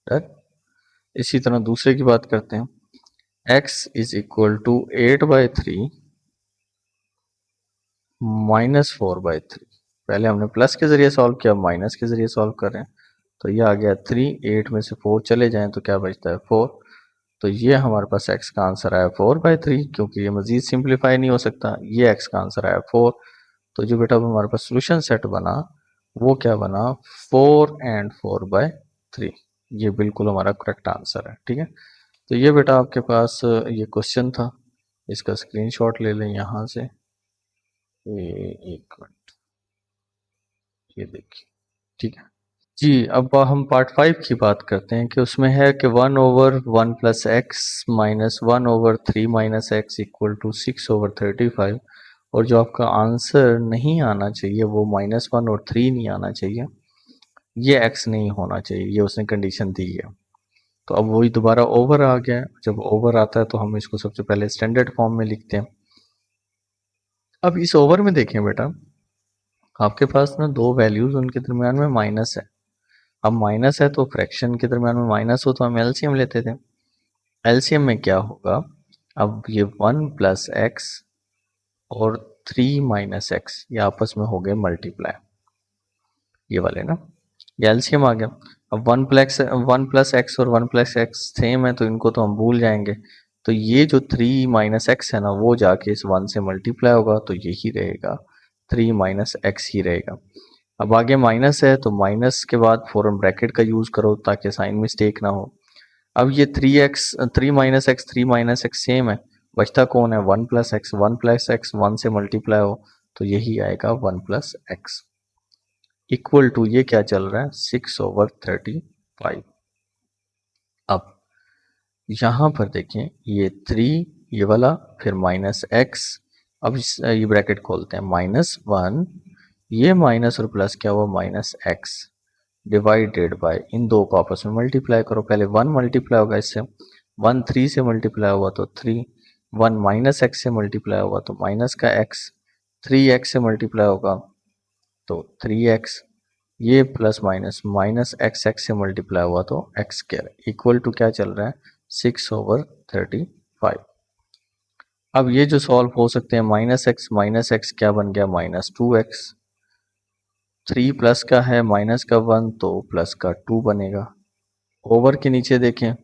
डन। इसी तरह दूसरे की बात करते हैं, x इज इक्वल टू 8/3 -4/3। पहले हमने प्लस के जरिए सॉल्व किया, माइनस के जरिए सॉल्व कर रहे हैं, तो ये आ गया 3, 8 में से 4 चले जाएं तो क्या बचता है, 4। तो ये हमारे पास x का आंसर आया 4/3, क्योंकि ये मजीद सिंप्लीफाई नहीं हो सकता, ये x का आंसर आया 4। तो जो बेटा हमारे पास सोल्यूशन सेट बना वो क्या बना, 4 and 4/3। ये बिल्कुल हमारा करेक्ट आंसर है। ठीक है, तो ये बेटा आपके पास ये क्वेश्चन था, इसका स्क्रीनशॉट ले लें यहाँ से, ये एक मिनट, ये देखिए। ठीक है जी, अब हम पार्ट 5 की बात करते हैं कि उसमें है कि 1/1 + x - 1/3 - x = 6/35, और जो आपका आंसर नहीं आना चाहिए वो -1 और 3 नहीं आना चाहिए, ये x नहीं होना चाहिए, ये उसने कंडीशन दी है। तो अब वही दोबारा ओवर आ गया है। जब ओवर आता है तो हम इसको सबसे पहले स्टैंडर्ड फॉर्म में लिखते हैं। अब इस ओवर में देखें बेटा, आपके पास ना दो वैल्यूज, उनके दरमियान में माइनस है। अब माइनस है तो फ्रैक्शन के दरमियान में माइनस हो तो हम एलसीएम लेते थे। एलसीएम में क्या होगा, अब ये 1 प्लस एक्स और 3 माइनस एक्स ये आपस में हो गए मल्टीप्लाई, ये वाले ना, ये एलसीएम आ गया। अब 1 प्लस एक्स और 1 प्लस एक्स सेम है तो इनको तो हम भूल जाएंगे। तो ये जो 3 माइनस एक्स है ना वो जाके इस 1 से मल्टीप्लाई होगा तो यही रहेगा, 3 माइनस एक्स ही रहेगा। अब आगे माइनस है तो माइनस के बाद फॉरन ब्रैकेट का यूज करो ताकि साइन मिस्टेक ना हो। अब ये 3 माइनस एक्स सेम है, बचता कौन है, 1 प्लस एक्स। 1 प्लस एक्स 1 से मल्टीप्लाई हो तो यही आएगा 1 प्लस एक्स इक्वल टू, ये क्या चल रहा है, 6/35। अब यहां पर देखें, ये 3 ये वाला, फिर माइनस एक्स। अब ये ब्रैकेट खोलते हैं, -1, ये माइनस और प्लस क्या हुआ, -एक्स डिवाइडेड बाय, इन दो को आपस में मल्टीप्लाई करो। पहले 1 मल्टीप्लाई होगा इससे, 1 3 से मल्टीप्लाई हुआ तो 3, 1 माइनस एक्स से मल्टीप्लाई हुआ तो माइनस का एक्स, 3x से मल्टीप्लाई होगा तो 3x, ये plus minus minus x x से मल्टीप्लाई हुआ तो एक्स स्क्वायर इक्वल टू क्या चल रहा है, 6/35। अब ये जो सॉल्व हो सकते हैं, माइनस एक्स क्या बन गया, -2x, 3 प्लस का है माइनस का 1 तो प्लस का 2 बनेगा। ओवर के नीचे देखें,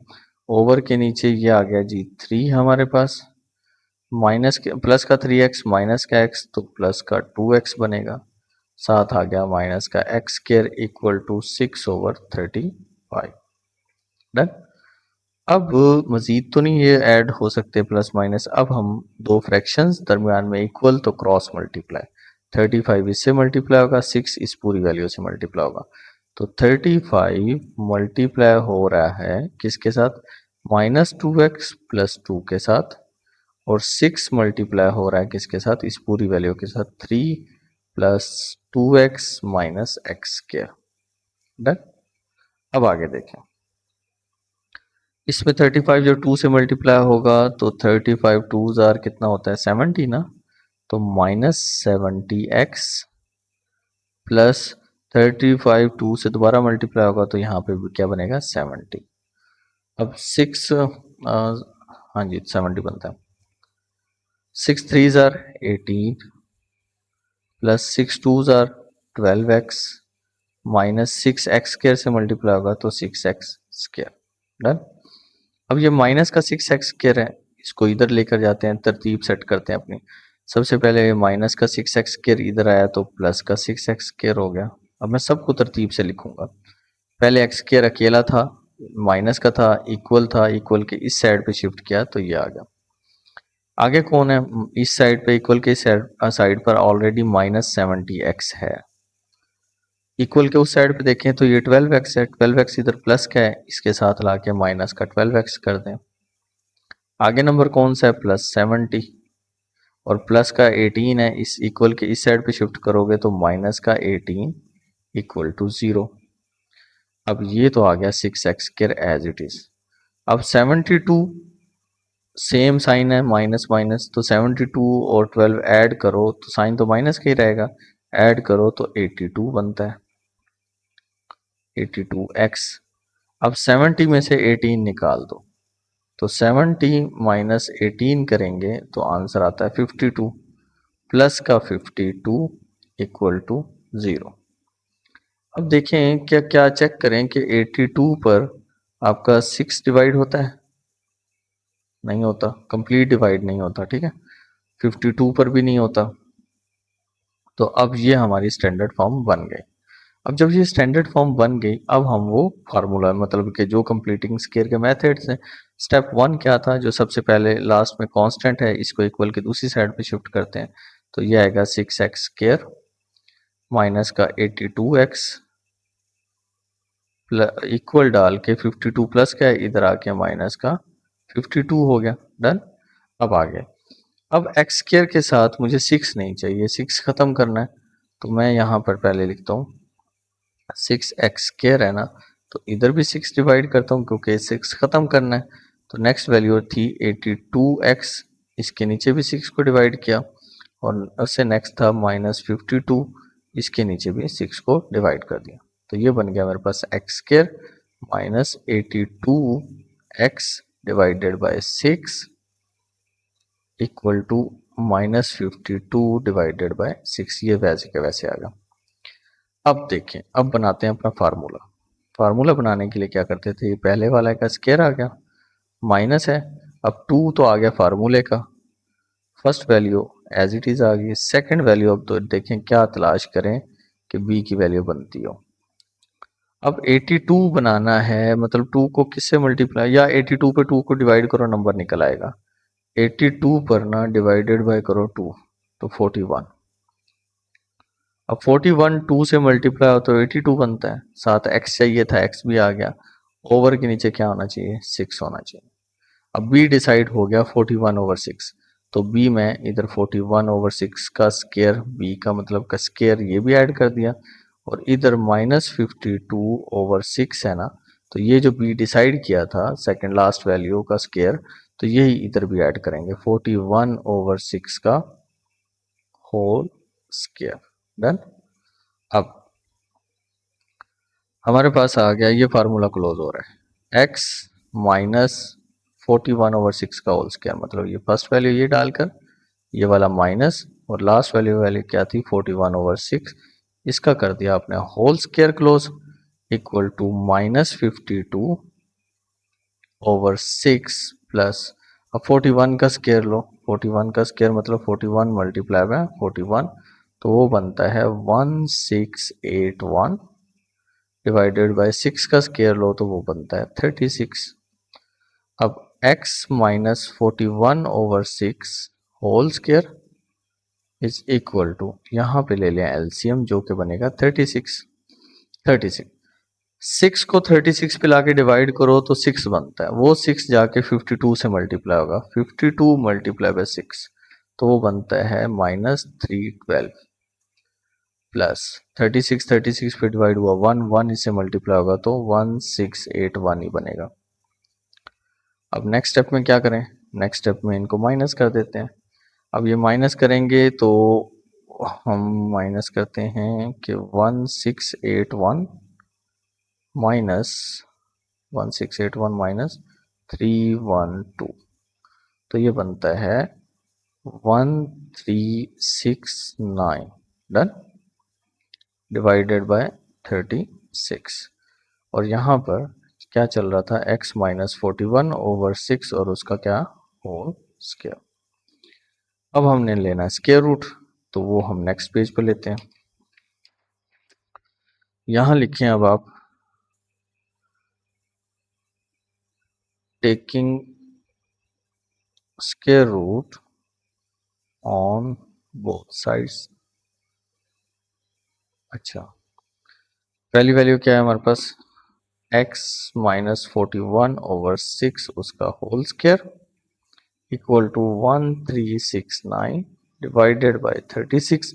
ओवर के नीचे ये आ गया जी 3 हमारे पास, माइनस के प्लस का 3x माइनस का x तो प्लस का 2x बनेगा, साथ आ गया माइनस का x square equal to 6/35। Done. अब मजीद तो नहीं ये ऐड हो सकते प्लस माइनस, अब हम दो फ्रैक्शंस दरमियान में इक्वल तो क्रॉस मल्टीप्लाई, 35 इससे मल्टीप्लाई होगा, 6 इस पूरी वैल्यू से मल्टीप्लाई होगा तो 35 मल्टीप्लाई हो रहा है किसके साथ, -2x प्लस 2 के साथ, और 6 मल्टीप्लाई हो रहा है किसके साथ, इस पूरी वैल्यू के साथ, 3 plus 2x minus x square. Done. अब आगे देखें, इसमें 35 जो 2 से मल्टीप्लाई होगा तो 35 टू जार कितना होता है, 70 ना, तो -70x प्लस 35 2 से दोबारा मल्टीप्लाई होगा तो यहाँ पे क्या बनेगा, 70। अब 6 हाँ जी 70 बनता है, 6 3 जार 18 प्लस 6 टू जार 12x माइनस 6x स्क्वायर से मल्टीप्लाई होगा तो 6x स्क्वायर। डन। अब ये माइनस का 6x स्क्वायर है, इसको इधर लेकर जाते हैं, तरतीब सेट करते हैं अपनी। सबसे पहले माइनस का 6x स्क्वायर इधर आया तो प्लस का 6x स्क्वायर हो गया। अब मैं सबको तरतीब से लिखूंगा, पहले x स्क्वायर अकेला था, माइनस का था, इक्वल था, इक्वल के इस साइड पे शिफ्ट किया तो ये आ गया। आगे कौन है, इस साइड पे इक्वल के साइड पर ऑलरेडी -70x है, इक्वल के उस साइड पे देखें तो ये 12x है, 12x इधर प्लस का है, इसके साथ लाके माइनस का 12x कर दें। आगे नंबर कौन सा है, +70, और प्लस का 18 है, इस इक्वल के इस साइड पे शिफ्ट करोगे तो माइनस का 18 इक्वल टू 0। अब ये तो आ गया 6x square as it is. अब 72 सेम साइन है, माइनस माइनस, तो 72 और 12 ऐड करो तो साइन तो माइनस का ही रहेगा, ऐड करो तो 82 बनता है, 82x। अब 70 में से 18 निकाल दो तो 70 माइनस 18 करेंगे तो आंसर आता है 52, प्लस का 52 इक्वल टू 0। अब देखें क्या क्या चेक करें कि 82 पर आपका 6 डिवाइड होता है, नहीं होता, कंप्लीट डिवाइड नहीं होता, ठीक है, 52 पर भी नहीं होता। तो अब ये हमारी स्टैंडर्ड फॉर्म बन गई। अब जब ये स्टैंडर्ड फॉर्म बन गई, अब हम वो फार्मूला मतलब कि जो कंप्लीटिंग स्क्वायर के मेथड्स हैं, स्टेप 1 क्या था, जो सबसे पहले लास्ट में कांस्टेंट है इसको इक्वल के दूसरी साइड पे शिफ्ट करते हैं तो ये आएगा 6x स्क्वायर माइनस का 82x इक्वल डाल के 52 प्लस का है, इधर आके माइनस का 52 हो गया। डन। अब आगे, अब x स्क्वायर के साथ मुझे 6 नहीं चाहिए, 6 खत्म करना है तो मैं यहाँ पर पहले लिखता हूँ 6x स्क्वायर है ना, तो इधर भी 6 डिवाइड करता हूँ क्योंकि 6 ख़त्म करना है। तो नेक्स्ट वैल्यू थी 82x, इसके नीचे भी 6 को डिवाइड किया, और उससे नेक्स्ट था -52, इसके नीचे भी 6 को डिवाइड कर दिया। तो ये बन गया मेरे पास x² minus 82x divided by 6 equal to -52 divided by 6। ये वैसे के वैसे आ गया। अब देखें, अब बनाते हैं अपना फार्मूला। फार्मूला बनाने के लिए क्या करते थे, ये पहले वाला का स्क्वायर आ गया, माइनस है, अब 2 तो आ गया फार्मूले का, first value as it is आ गई। सेकंड वैल्यू अब तो देखें क्या तलाश करें कि b की वैल्यू बनती हो। अब 82 बनाना है, मतलब 2 को किससे मल्टीप्लाई, या 82 पे 2 को डिवाइड करो, नंबर निकल आएगा। 82 पर ना डिवाइडेड बाय करो 2, तो 41। अब 41 2 से मल्टीप्लाई हो तो 82 बनता है, साथ x चाहिए था, x भी आ गया, ओवर के नीचे क्या होना चाहिए, 6 होना चाहिए। अब b डिसाइड हो गया 41/6, तो b में इधर 41/6 का स्क्वायर, b का मतलब का स्क्वायर ये भी ऐड कर दिया, और इधर -52/6 है ना, तो ये जो b डिसाइड किया था सेकंड लास्ट वैल्यू का स्क्वायर, तो यही इधर भी ऐड करेंगे 41/6 का होल स्क्वायर। डन। अब हमारे पास आ गया, ये फार्मूला क्लोज हो रहा है, x माइनस 41/6 का होल स्क्वायर, मतलब ये फर्स्ट वैल्यू ये डालकर, ये वाला माइनस, और लास्ट वैल्यू वैल्यू क्या थी 41/6, इसका कर दिया आपने whole square close, equal to -52/6 plus, अब 41 का स्क्वायर लो, 41 का स्क्वायर मतलब 41 मल्टीप्लाई बाय 41, तो वो बनता है 1681 डिवाइडेड बाय 6 का स्क्वायर लो तो वो बनता है 36। अब x minus 41/6 whole square is equal to, यहाँ पे ले लें एलसीएम जो कि बनेगा 36। 6 को 36 पे लाके डिवाइड करो तो 6 बनता है, वो 6 जाके 52 से मल्टीप्लाई होगा, 52 मल्टीप्लाई बाय 6, तो वो बनता है -312 प्लस 36 पे डिवाइड हुआ 1 इससे मल्टीप्लाई होगा तो 1681 ही बनेगा। अब नेक्स्ट स्टेप में क्या करें, नेक्स्ट स्टेप में इनको माइनस कर देते हैं। अब ये माइनस करेंगे तो हम माइनस करते हैं कि 1681 माइनस 1681 माइनस 312, तो ये बनता है 1369। डन, डिवाइडेड बाय 36, और यहाँ पर क्या चल रहा था, x माइनस 41/6 और उसका क्या होल स्क्वायर। अब हमने लेना है स्क्वायर रूट, तो वो हम नेक्स्ट पेज पे लेते हैं। यहाँ लिखें अब आप, taking square root on both sides. अच्छा, पहली वैल्यू क्या है हमारे पास, x माइनस 41/6 उसका whole square equal to 1369 divided by 36।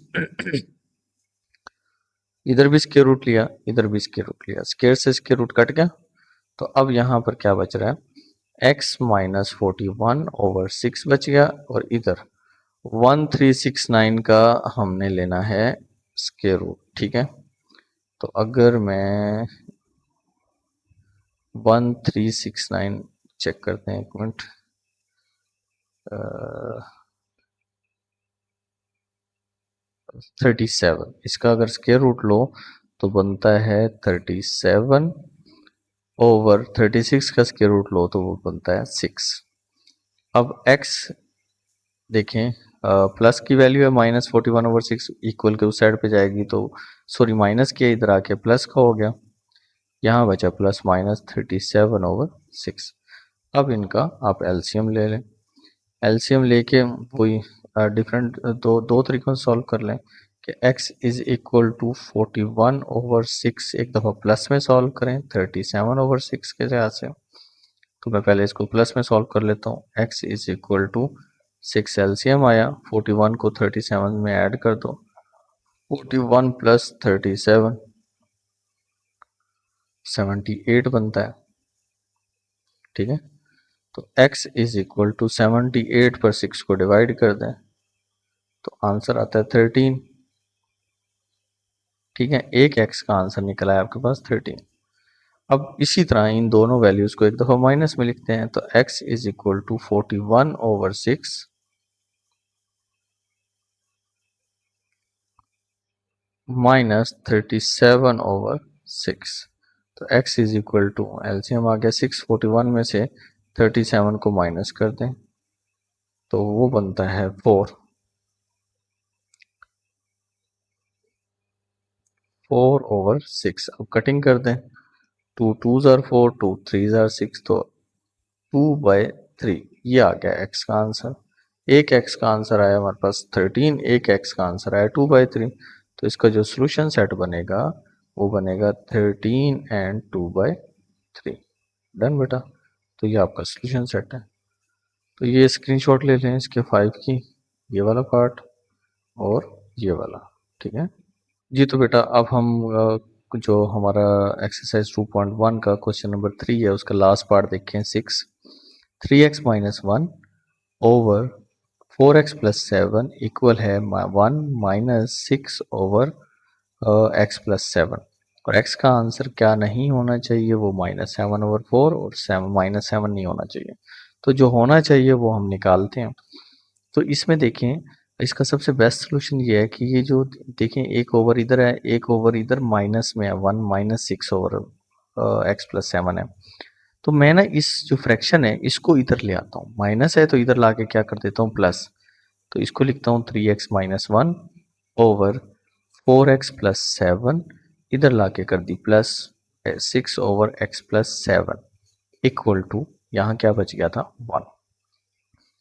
इधर भी स्क्वायर रूट लिया, इधर भी स्क्वायर रूट लिया, स्क्वायर से स्क्वायर रूट कट गया, तो अब यहाँ पर क्या बच रहा है, x माइनस 41/6 बच गया, और इधर 1369 का हमने लेना है स्क्वायर रूट। ठीक है, तो अगर मैं 1369 चेक करते हैं, एक मिनट, 37, इसका अगर स्क्वायर रूट लो तो बनता है 37/36 का स्क्वायर रूट लो तो वो बनता है 6। अब x देखें, प्लस की वैल्यू है -41/6, इक्वल के उस साइड पे जाएगी तो, सॉरी माइनस किया, इधर आके प्लस का हो गया, यहाँ बचा प्लस -37/6। अब इनका आप एलसीएम ले लें, एलसीएम लेके वही डिफरेंट दो तरीकों से सॉल्व कर लें कि x इज इक्वल टू 41/6, एक दफ़ा प्लस में सॉल्व करें 37/6 के जगह से, तो मैं पहले इसको प्लस में सॉल्व कर लेता हूँ। x is equal to 6 LCM आया, 41 को 37 में ऐड कर दो, 41 प्लस 37, 78 बनता है, ठीक है। तो x इज इक्वल टू 78 पर 6 को डिवाइड कर दें तो आंसर आता है 13, ठीक है। एक x का आंसर निकला है आपके पास 13। अब इसी तरह इन दोनों वैल्यूज को एक दफा माइनस में लिखते हैं तो x is equal to 41/6 minus 37/6। तो x is equal to LCM आ गया 641 में से 37 को माइनस कर दें तो वो बनता है 4/6। अब कटिंग कर दें, 2 2s are 4, 2 3s are 6, तो 2/3 ये आ गया x का आंसर। एक x का आंसर आया हमारे पास 13, एक x का आंसर आया 2/3। तो इसका जो सोल्यूशन सेट बनेगा वो बनेगा 13 एंड 2/3। डन बेटा। तो ये आपका सोल्यूशन सेट है। तो ये स्क्रीनशॉट ले लें इसके 5 की, ये वाला पार्ट और ये वाला, ठीक है जी। तो बेटा अब हम जो हमारा एक्सरसाइज 2.1 का क्वेश्चन नंबर 3 है उसका लास्ट पार्ट देखें। 6 3x minus 1 over 4x plus 7 equal है 1 माइनस 6 ओवर x प्लस 7। और x का आंसर क्या नहीं होना चाहिए, वो -7/4 और -7 नहीं होना चाहिए। तो जो होना चाहिए वो हम निकालते हैं। तो इसमें देखें इसका सबसे बेस्ट सोल्यूशन ये है कि ये जो देखें एक ओवर इधर है, एक ओवर इधर माइनस में है, 1 माइनस 6 ओवर x प्लस 7 है। तो मैं ना इस जो फ्रैक्शन है इसको इधर ले आता हूँ, माइनस है तो इधर लाके क्या कर देता हूँ प्लस। तो इसको लिखता हूँ 3x minus 1 over 4x plus 7, इधर लाके कर दी plus 6 over x plus 7 equal to यहाँ क्या बच गया था 1।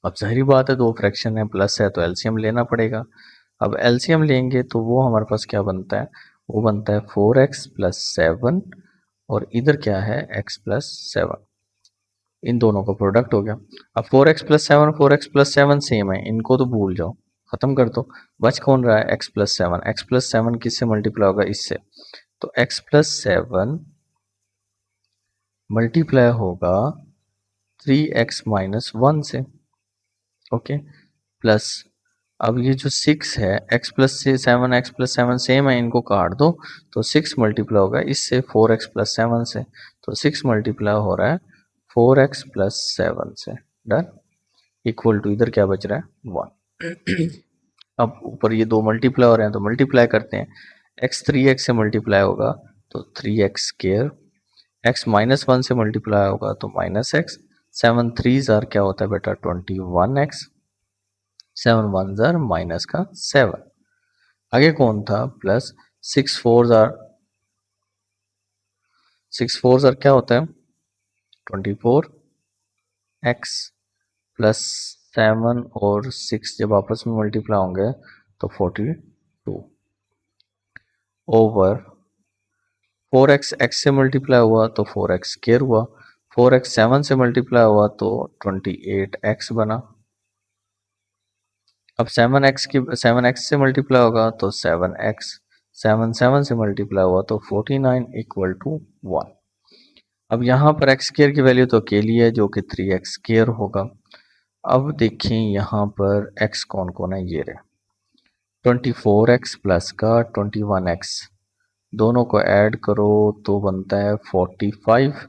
अब जाहिर बात है दो फ्रैक्शन है, प्लस है तो एलसीएम लेना पड़ेगा। अब एलसीएम लेंगे तो वो हमारे पास क्या बनता है, वो बनता है 4x प्लस 7 और इधर क्या है x प्लस 7, इन दोनों का प्रोडक्ट हो गया। अब 4x plus 7 4x plus 7 same है, इनको तो भूल जाओ, खत्म कर दो। बच कौन रहा है x प्लस 7। x प्लस 7 किससे मल्टीप्लाई होगा, इससे। तो x प्लस 7 मल्टीप्लाई होगा 3x माइनस 1 से, ओके प्लस। अब ये जो 6 है x plus 7 x plus 7 same है, इनको काट दो तो 6 मल्टीप्लाई होगा इससे 4x प्लस 7 से। तो 6 मल्टीप्लाई हो रहा है 4x प्लस 7 से। डन। इक्वल टू इधर क्या बच रहा है 1। अब ऊपर ये दो मल्टीप्लाई हो रहे हैं तो मल्टीप्लाई करते हैं। x 3x से मल्टीप्लाई होगा तो 3x स्क्वायर, x माइनस 1 से मल्टीप्लाई होगा तो माइनस x। 7 3 जार क्या होता है बेटा 21x, 7 1 जार माइनस का 7। आगे कौन था प्लस 6 4 जार, 6 4 जार क्या होता है 24x प्लस 7 और 6 जब आपस में मल्टीप्लाई होंगे तो 42 ओवर 4x x से मल्टीप्लाई हुआ तो 4x स्क्वायर हुआ, 4x 7 से मल्टीप्लाई हुआ तो 28x बना। अब 7x से मल्टीप्लाई होगा तो 7x, 7 7 से मल्टीप्लाई हुआ तो 49 इक्वल टू 1। अब यहाँ पर x स्क्वायर की वैल्यू तो अकेली है जो कि 3x स्क्वायर होगा। अब देखें यहाँ पर x कौन कौन है, ये रहे 24x प्लस का 21x, दोनों को ऐड करो तो बनता है 45।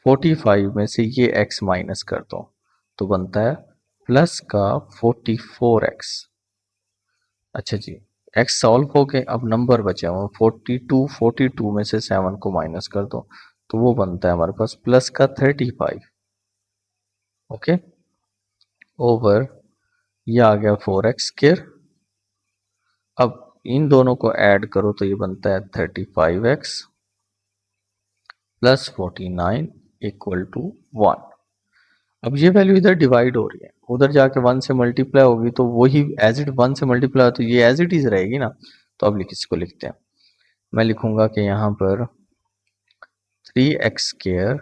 45 में से ये x माइनस कर दो तो बनता है प्लस का 44x। अच्छा जी, x सॉल्व हो गए, अब नंबर बचा हुआ 42। 42 में से 7 को माइनस कर दो तो वो बनता है हमारे पास प्लस का 35, ओके ओवर ये आ गया 4x स्क्वायर। अब इन दोनों को ऐड करो तो ये बनता है 35x प्लस 49 इक्वल टू 1। अब ये वैल्यू इधर डिवाइड हो रही है, उधर जाके 1 से मल्टीप्लाई होगी तो वही एज इट 1 से मल्टीप्लाई हो तो ये एज इट इज रहेगी ना। तो अब इसको लिखते हैं, मैं लिखूंगा कि यहाँ पर 3x square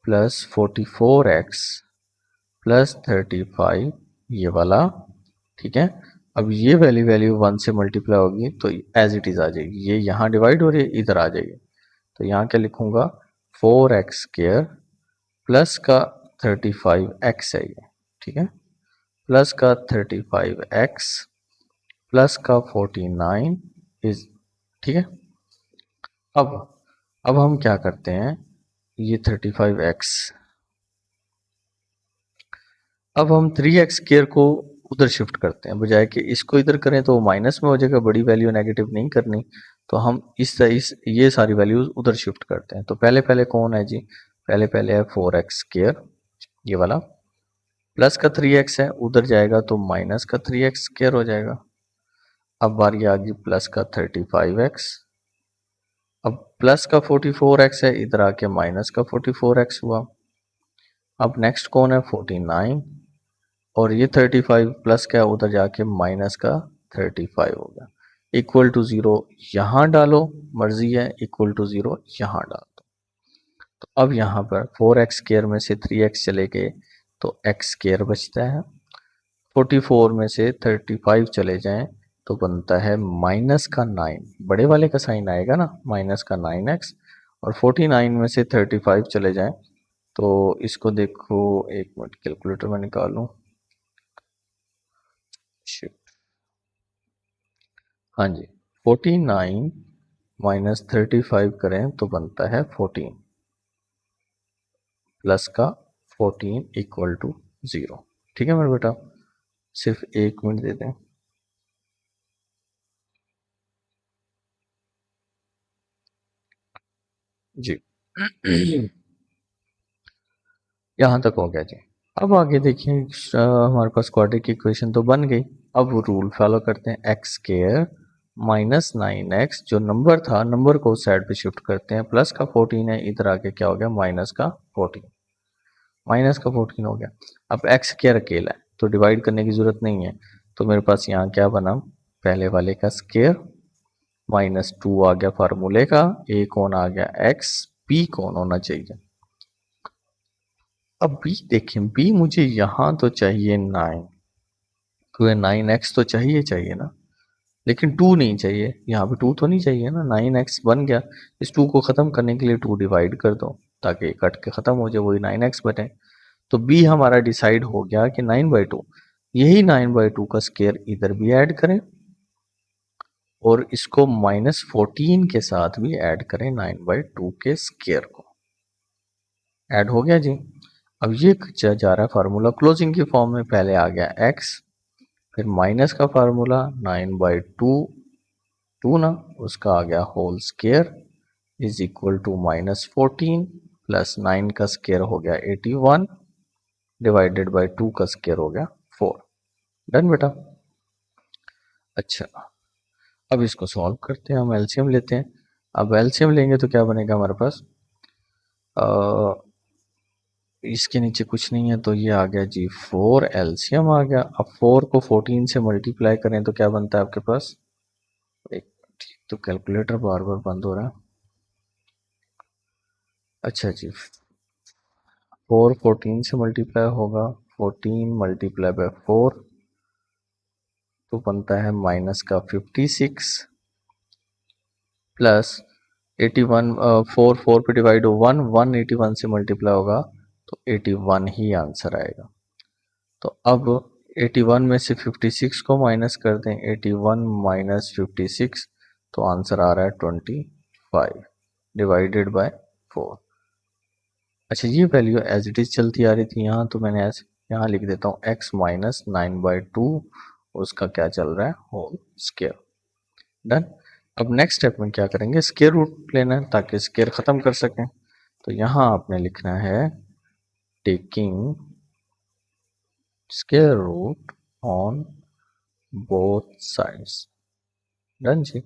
plus 44x plus 35 ये वाला, ठीक है। अब ये वैल्यू 1 से मल्टीप्लाई होगी तो एज इट इज आ जाएगी, ये यहाँ डिवाइड हो रही है इधर आ जाएगी तो यहाँ क्या लिखूंगा, 4x² प्लस का 35x है ये, ठीक है, प्लस का 35x प्लस का 49 इज, ठीक है। अब अब हम क्या करते हैं, ये 35x, अब हम 3x² को उधर शिफ्ट करते हैं, बजाय कि इसको इधर करें तो माइनस में हो जाएगा, बड़ी वैल्यू नेगेटिव नहीं करनी, तो हम इस ये सारी वैल्यूज उधर शिफ्ट करते हैं। तो पहले पहले कौन है जी, पहले पहले है 4x², ये वाला, प्लस का 3x है, उधर जाएगा तो माइनस का 3x² हो जाएगा। अब बारी आ गई प्लस का 35x, अब प्लस का 44x है, इधर आके माइनस का 44x हुआ। अब नेक्स्ट कौन है, 49, और ये 35 प्लस क्या, उधर जाके माइनस का 35 हो गया, इक्वल टू 0 यहाँ डालो, मर्जी है, इक्वल टू 0 यहाँ डाल दो। तो अब यहाँ पर 4x² में से 3x चले गए तो x² बचता है, 44 में से 35 चले जाएं तो बनता है माइनस का 9, बड़े वाले का साइन आएगा ना, माइनस का 9x, और 49 में से 35 चले जाएं तो इसको देखो, एक मिनट कैलकुलेटर में निकालूं, हाँ जी, 49 माइनस 35 करें तो बनता है 14, प्लस का 14 इक्वल टू 0। ठीक है मेरे बेटा, सिर्फ 1 मिनट दे दें। जी यहाँ तक हो गया जी। अब आगे देखिए, हमारे पास क्वाड्रेटिक इक्वेशन तो बन गई। अब वो रूल फॉलो करते हैं, x² माइनस 9x, जो नंबर था नंबर को उस साइड पे शिफ्ट करते हैं, प्लस का 14 है, इधर आके क्या हो गया, माइनस का 14, माइनस का 14 हो गया। अब x² अकेला है तो डिवाइड करने की जरूरत नहीं है, तो मेरे पास यहाँ क्या बना, पहले वाले का स्क्वायर माइनस 2 आ गया फार्मूले का, a कौन आ गया x, b कौन होना चाहिए। अब b देखें, b मुझे यहाँ तो चाहिए 9, क्योंकि 9x तो चाहिए चाहिए ना, लेकिन 2 नहीं चाहिए, यहाँ पे 2 तो नहीं चाहिए ना, 9x बन गया, इस 2 को खत्म करने के लिए 2 डिवाइड कर दो ताकि कट के खत्म हो जाए, वही 9x बने। तो b हमारा डिसाइड हो गया कि 9/2, यही 9/2 का स्क्वायर इधर भी ऐड करें और इसको -14 के साथ भी ऐड करें, 9/2 के स्क्वायर को ऐड हो गया जी। अब ये जा रहा है फार्मूला क्लोजिंग की फॉर्म में, पहले आ गया x, फिर माइनस का फार्मूला 9/2, 2 ना, उसका आ गया whole square is equal to -14 plus 9 का स्क्वायर हो गया 81 डिवाइडेड बाय 2 का स्क्वायर हो गया 4। डन बेटा। अच्छा, अब इसको सॉल्व करते हैं, हम एलसीएम लेते हैं। अब एलसीएम लेंगे तो क्या बनेगा हमारे पास, इसके नीचे कुछ नहीं है तो ये आ गया जी 4 एलसीएम आ गया। अब 4 को 14 से मल्टीप्लाई करें तो क्या बनता है आपके पास, एक ठीक, तो कैलकुलेटर बार बार बंद हो रहा है। अच्छा जी, 4 14 से मल्टीप्लाई होगा, 14 मल्टीप्लाई बाय 4 तो बनता है माइनस का 56 प्लस 81, 4 4 पे डिवाइड हो 1 1 81 से मल्टीप्लाई होगा तो 81 ही आंसर आएगा। तो अब 81 में से 56 को माइनस कर दें, 81 माइनस 56 तो आंसर आ रहा है 25 डिवाइडेड बाय 4। अच्छा, ये वैल्यू एज इट इज चलती आ रही थी यहाँ, तो मैंने ऐसे यहाँ लिख देता हूँ x माइनस 9/2, उसका क्या चल रहा है, होल स्क्वायर। डन। अब नेक्स्ट स्टेप में क्या करेंगे, स्क्वायर रूट लेना है ताकि स्क्वायर खत्म कर सकें। तो यहाँ आपने लिखना है taking square root on both sides. Done जी।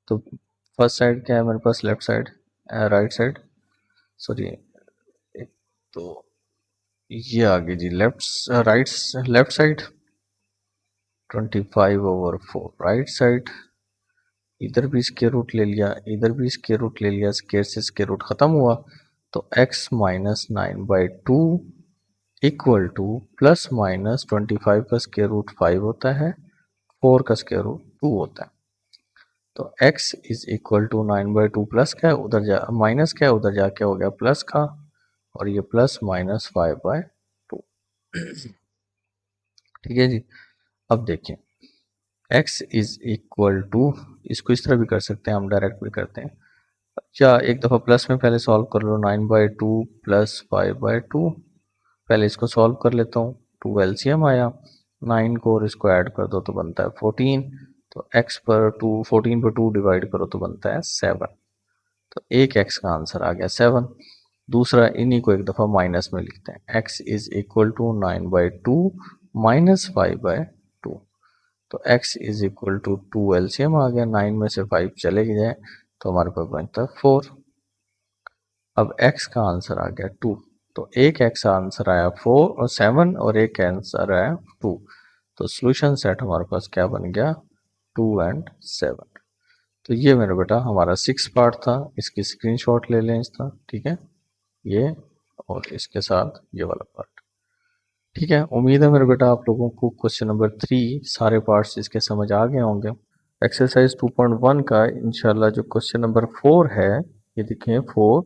तो फर्स्ट साइड क्या है मेरे पास, left side, right side, sorry, तो ये आ गई जी left, right, left side 25/4, right side इधर भी स्क्वायर रूट ले लिया, इधर भी स्क्वायर रूट ले लिया, स्क्वायर से स्क्वायर रूट खत्म हुआ तो x minus 9/2 equal two plus minus 25 का स्क्वायर रूट 5 होता है, 4 का स्क्वायर रूट 2 होता है। तो x is equal to 9/2 plus क्या है उधर जा माइनस क्या है उधर जाके हो गया प्लस का, और ये प्लस माइनस 5/2। ठीक है जी। अब देखिए x इज इक्वल टू, इसको इस तरह भी कर सकते हैं, हम डायरेक्ट भी करते हैं। अच्छा एक दफ़ा प्लस में पहले सॉल्व कर लो, 9/2 प्लस 5/2। पहले इसको सॉल्व कर लेता हूँ, 2 एलसीएम आया, 9 को और इसको ऐड कर दो तो बनता है 14। तो x पर 2, 14 पर 2 डिवाइड करो तो बनता है 7। तो एक x का आंसर आ गया 7। दूसरा इन्हीं को एक दफ़ा माइनस में लिखते हैं, x is equal to 9/2 minus 5/2। तो x is equal to 2 LCM आ गया, 9 में से 5 चले गए तो हमारे पास बनता है 4। अब x का आंसर आ गया 2। तो एक x आंसर आया 4 और 7 और एक आंसर आया 2। तो सॉल्यूशन सेट हमारे पास क्या बन गया 2 एंड 7। तो ये मेरा बेटा हमारा 6 पार्ट था, इसकी स्क्रीनशॉट ले लें इसका, ठीक है, ये और इसके साथ ये वाला पार्ट। ठीक है, उम्मीद है मेरे बेटा आप लोगों को क्वेश्चन नंबर 3 सारे पार्ट्स इसके समझ आ गए होंगे। एक्सरसाइज 2.1 का इंशाल्लाह जो क्वेश्चन नंबर 4 है, ये देखें 4,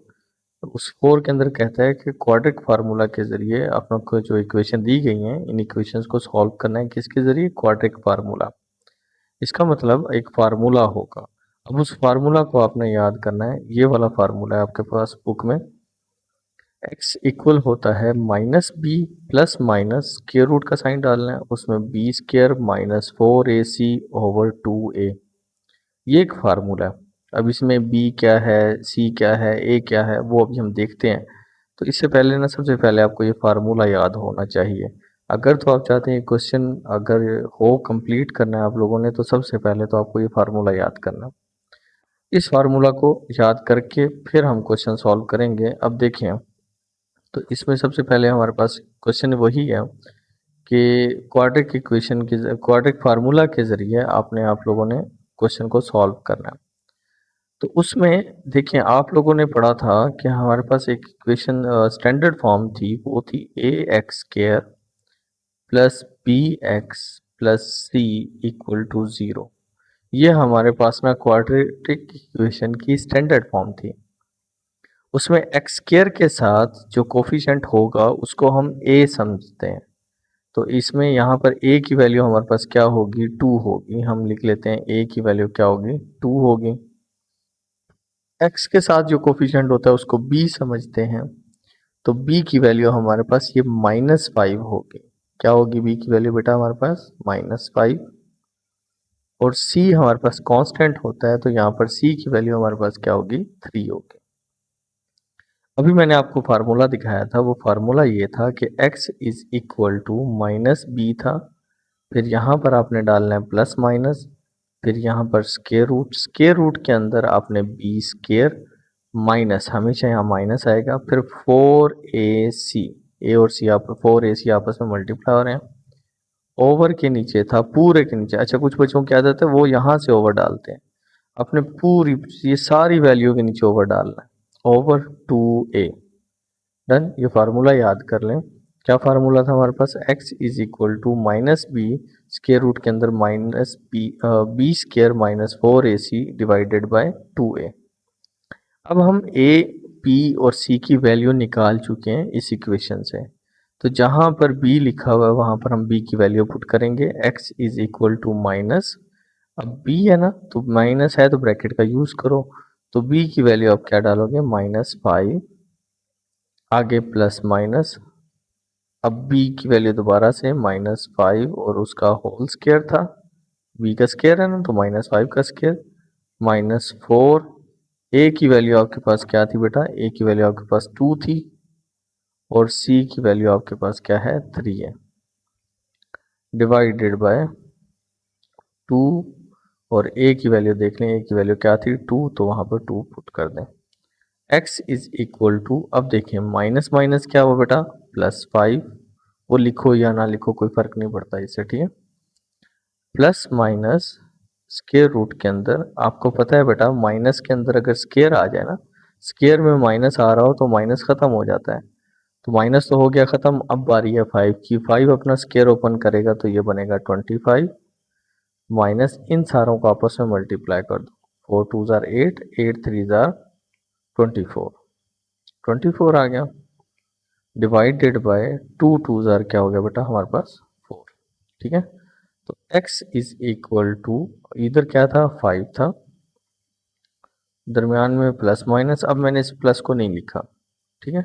उस 4 के अंदर कहता है कि क्वाड्रिक फार्मूला के ज़रिए अपनों को जो इक्वेशन दी गई हैं इन इक्वेशंस को सॉल्व करना है, किसके ज़रिए, क्वाड्रिक फार्मूला। इसका मतलब एक फार्मूला होगा, अब उस फार्मूला को आपने याद करना है। ये वाला फार्मूला है आपके पास बुक में, x इक्वल होता है minus b plus minus square root का साइन डालना है, उसमें B square minus 4ac over 2a। ये एक फार्मूला है। अब इसमें b क्या है, c क्या है, a क्या है, वो अभी हम देखते हैं। तो इससे पहले ना सबसे पहले आपको ये फार्मूला याद होना चाहिए। अगर तो आप चाहते हैं क्वेश्चन अगर हो कंप्लीट करना है आप लोगों ने, तो सबसे पहले तो आपको ये फार्मूला याद करना है। इस फार्मूला को याद करके फिर हम क्वेश्चन सॉल्व करेंगे। अब देखिए, तो इसमें सबसे पहले हमारे पास क्वेश्चन वही है कि क्वाड्रिक इक्वेशन के क्वाड्रिक फार्मूला के ज़रिए आपने आप लोगों ने क्वेश्चन को सॉल्व करना है। तो उसमें देखिए आप लोगों ने पढ़ा था कि हमारे पास एक इक्वेशन स्टैंडर्ड फॉर्म थी, वो थी ax² plus bx plus c equal to 0। ये हमारे पास में क्वाड्रेटिक इक्वेशन की स्टैंडर्ड फॉर्म थी। उसमें एक्स स्क्वायर के साथ जो कोफिशिएंट होगा उसको हम a समझते हैं। तो इसमें यहाँ पर a की वैल्यू हमारे पास क्या होगी, 2 होगी। हम लिख लेते हैं a की वैल्यू क्या होगी, 2 होगी। x के साथ जो कोफिशिएंट होता है उसको b समझते हैं, तो b की वैल्यू हमारे पास ये -5 होगी। क्या होगी b की वैल्यू बेटा हमारे पास -5। और c हमारे पास कांस्टेंट होता है, तो यहाँ पर c की वैल्यू हमारे पास क्या होगी, 3 होगी। अभी मैंने आपको फार्मूला दिखाया था, वो फार्मूला ये था कि x is equal to -b था, फिर यहाँ पर आपने डालना है प्लस माइनस, फिर यहाँ पर स्क्वायर रूट के अंदर आपने b स्क्वायर माइनस, हमेशा यहाँ माइनस आएगा, फिर 4ac, a और c आप 4ac आपस में मल्टीप्लाई हो रहे हैं, ओवर के नीचे था, पूरे के नीचे। अच्छा कुछ बच्चों की आदत है वो यहाँ से ओवर डालते हैं, अपने पूरी ये सारी वैल्यू के नीचे ओवर डालना है, ओवर 2a। डन, ये फार्मूला याद कर लें। क्या फार्मूला था हमारे पास, x is equal to -b square root के अंदर minus b square minus 4ac divided by 2a। अब हम a, b और c की वैल्यू निकाल चुके हैं इस इक्वेशन से, तो जहां पर b लिखा हुआ है वहां पर हम b की वैल्यू पुट करेंगे। x is equal to minus, अब b है ना तो माइनस है तो ब्रैकेट का यूज करो, तो b की वैल्यू आप क्या डालोगे, -5, आगे प्लस माइनस, अब b की वैल्यू दोबारा से -5 और उसका होल स्क्वायर था, b का स्क्वायर है ना तो -5 का स्क्वायर, -4। a की वैल्यू आपके पास क्या थी बेटा, a की वैल्यू आपके पास 2 थी, और c की वैल्यू आपके पास क्या है, 3 है, डिवाइडेड बाय 2। और a की वैल्यू देख लें, a की वैल्यू क्या थी, 2, तो वहां पर 2 पुट कर दें। x इज इक्वल टू, अब देखिए माइनस माइनस क्या हुआ बेटा, +5, वो लिखो या ना लिखो कोई फर्क नहीं पड़ता इससे, ठीक है। प्लस माइनस स्क्वायर रूट के अंदर, आपको पता है बेटा माइनस के अंदर अगर स्क्वायर आ जाए ना, स्क्वायर में माइनस आ रहा हो तो माइनस खत्म हो जाता है, तो माइनस तो हो गया खत्म। अब बारी है 5 की, 5 अपना स्क्वायर ओपन करेगा तो ये बनेगा 25, माइनस इन सारों को आपस में मल्टीप्लाई कर दो, 4 2 जार 8, 8 3 जार 24, 24 आ गया, डिवाइडेड बाय 2 2 जार क्या हो गया बेटा हमारे पास 4। ठीक है, तो x इज इक्वल टू, इधर क्या था 5 था, दरमियान में प्लस माइनस, अब मैंने इस प्लस को नहीं लिखा। ठीक है,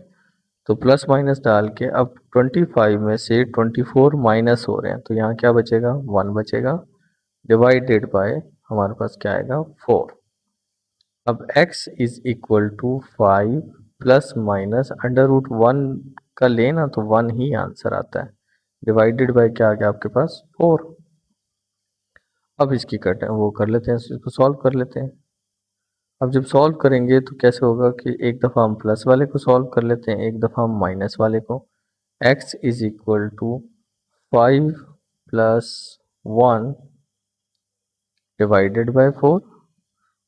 तो प्लस माइनस डाल के अब 25 में से 24 माइनस हो रहे हैं, तो यहाँ क्या बचेगा 1 बचेगा, डिवाइडेड बाय हमारे पास क्या आएगा 4। अब x is equal to 5 plus minus under root 1 का लेना तो 1 ही आंसर आता है, डिवाइडेड बाय क्या आ गया आपके पास 4। अब इसकी कट वो कर लेते हैं, इसको सॉल्व कर लेते हैं। अब जब सॉल्व करेंगे तो कैसे होगा कि एक दफ़ा हम प्लस वाले को सॉल्व कर लेते हैं, एक दफ़ा हम माइनस वाले को। x is equal to 5 plus 1 divided by 4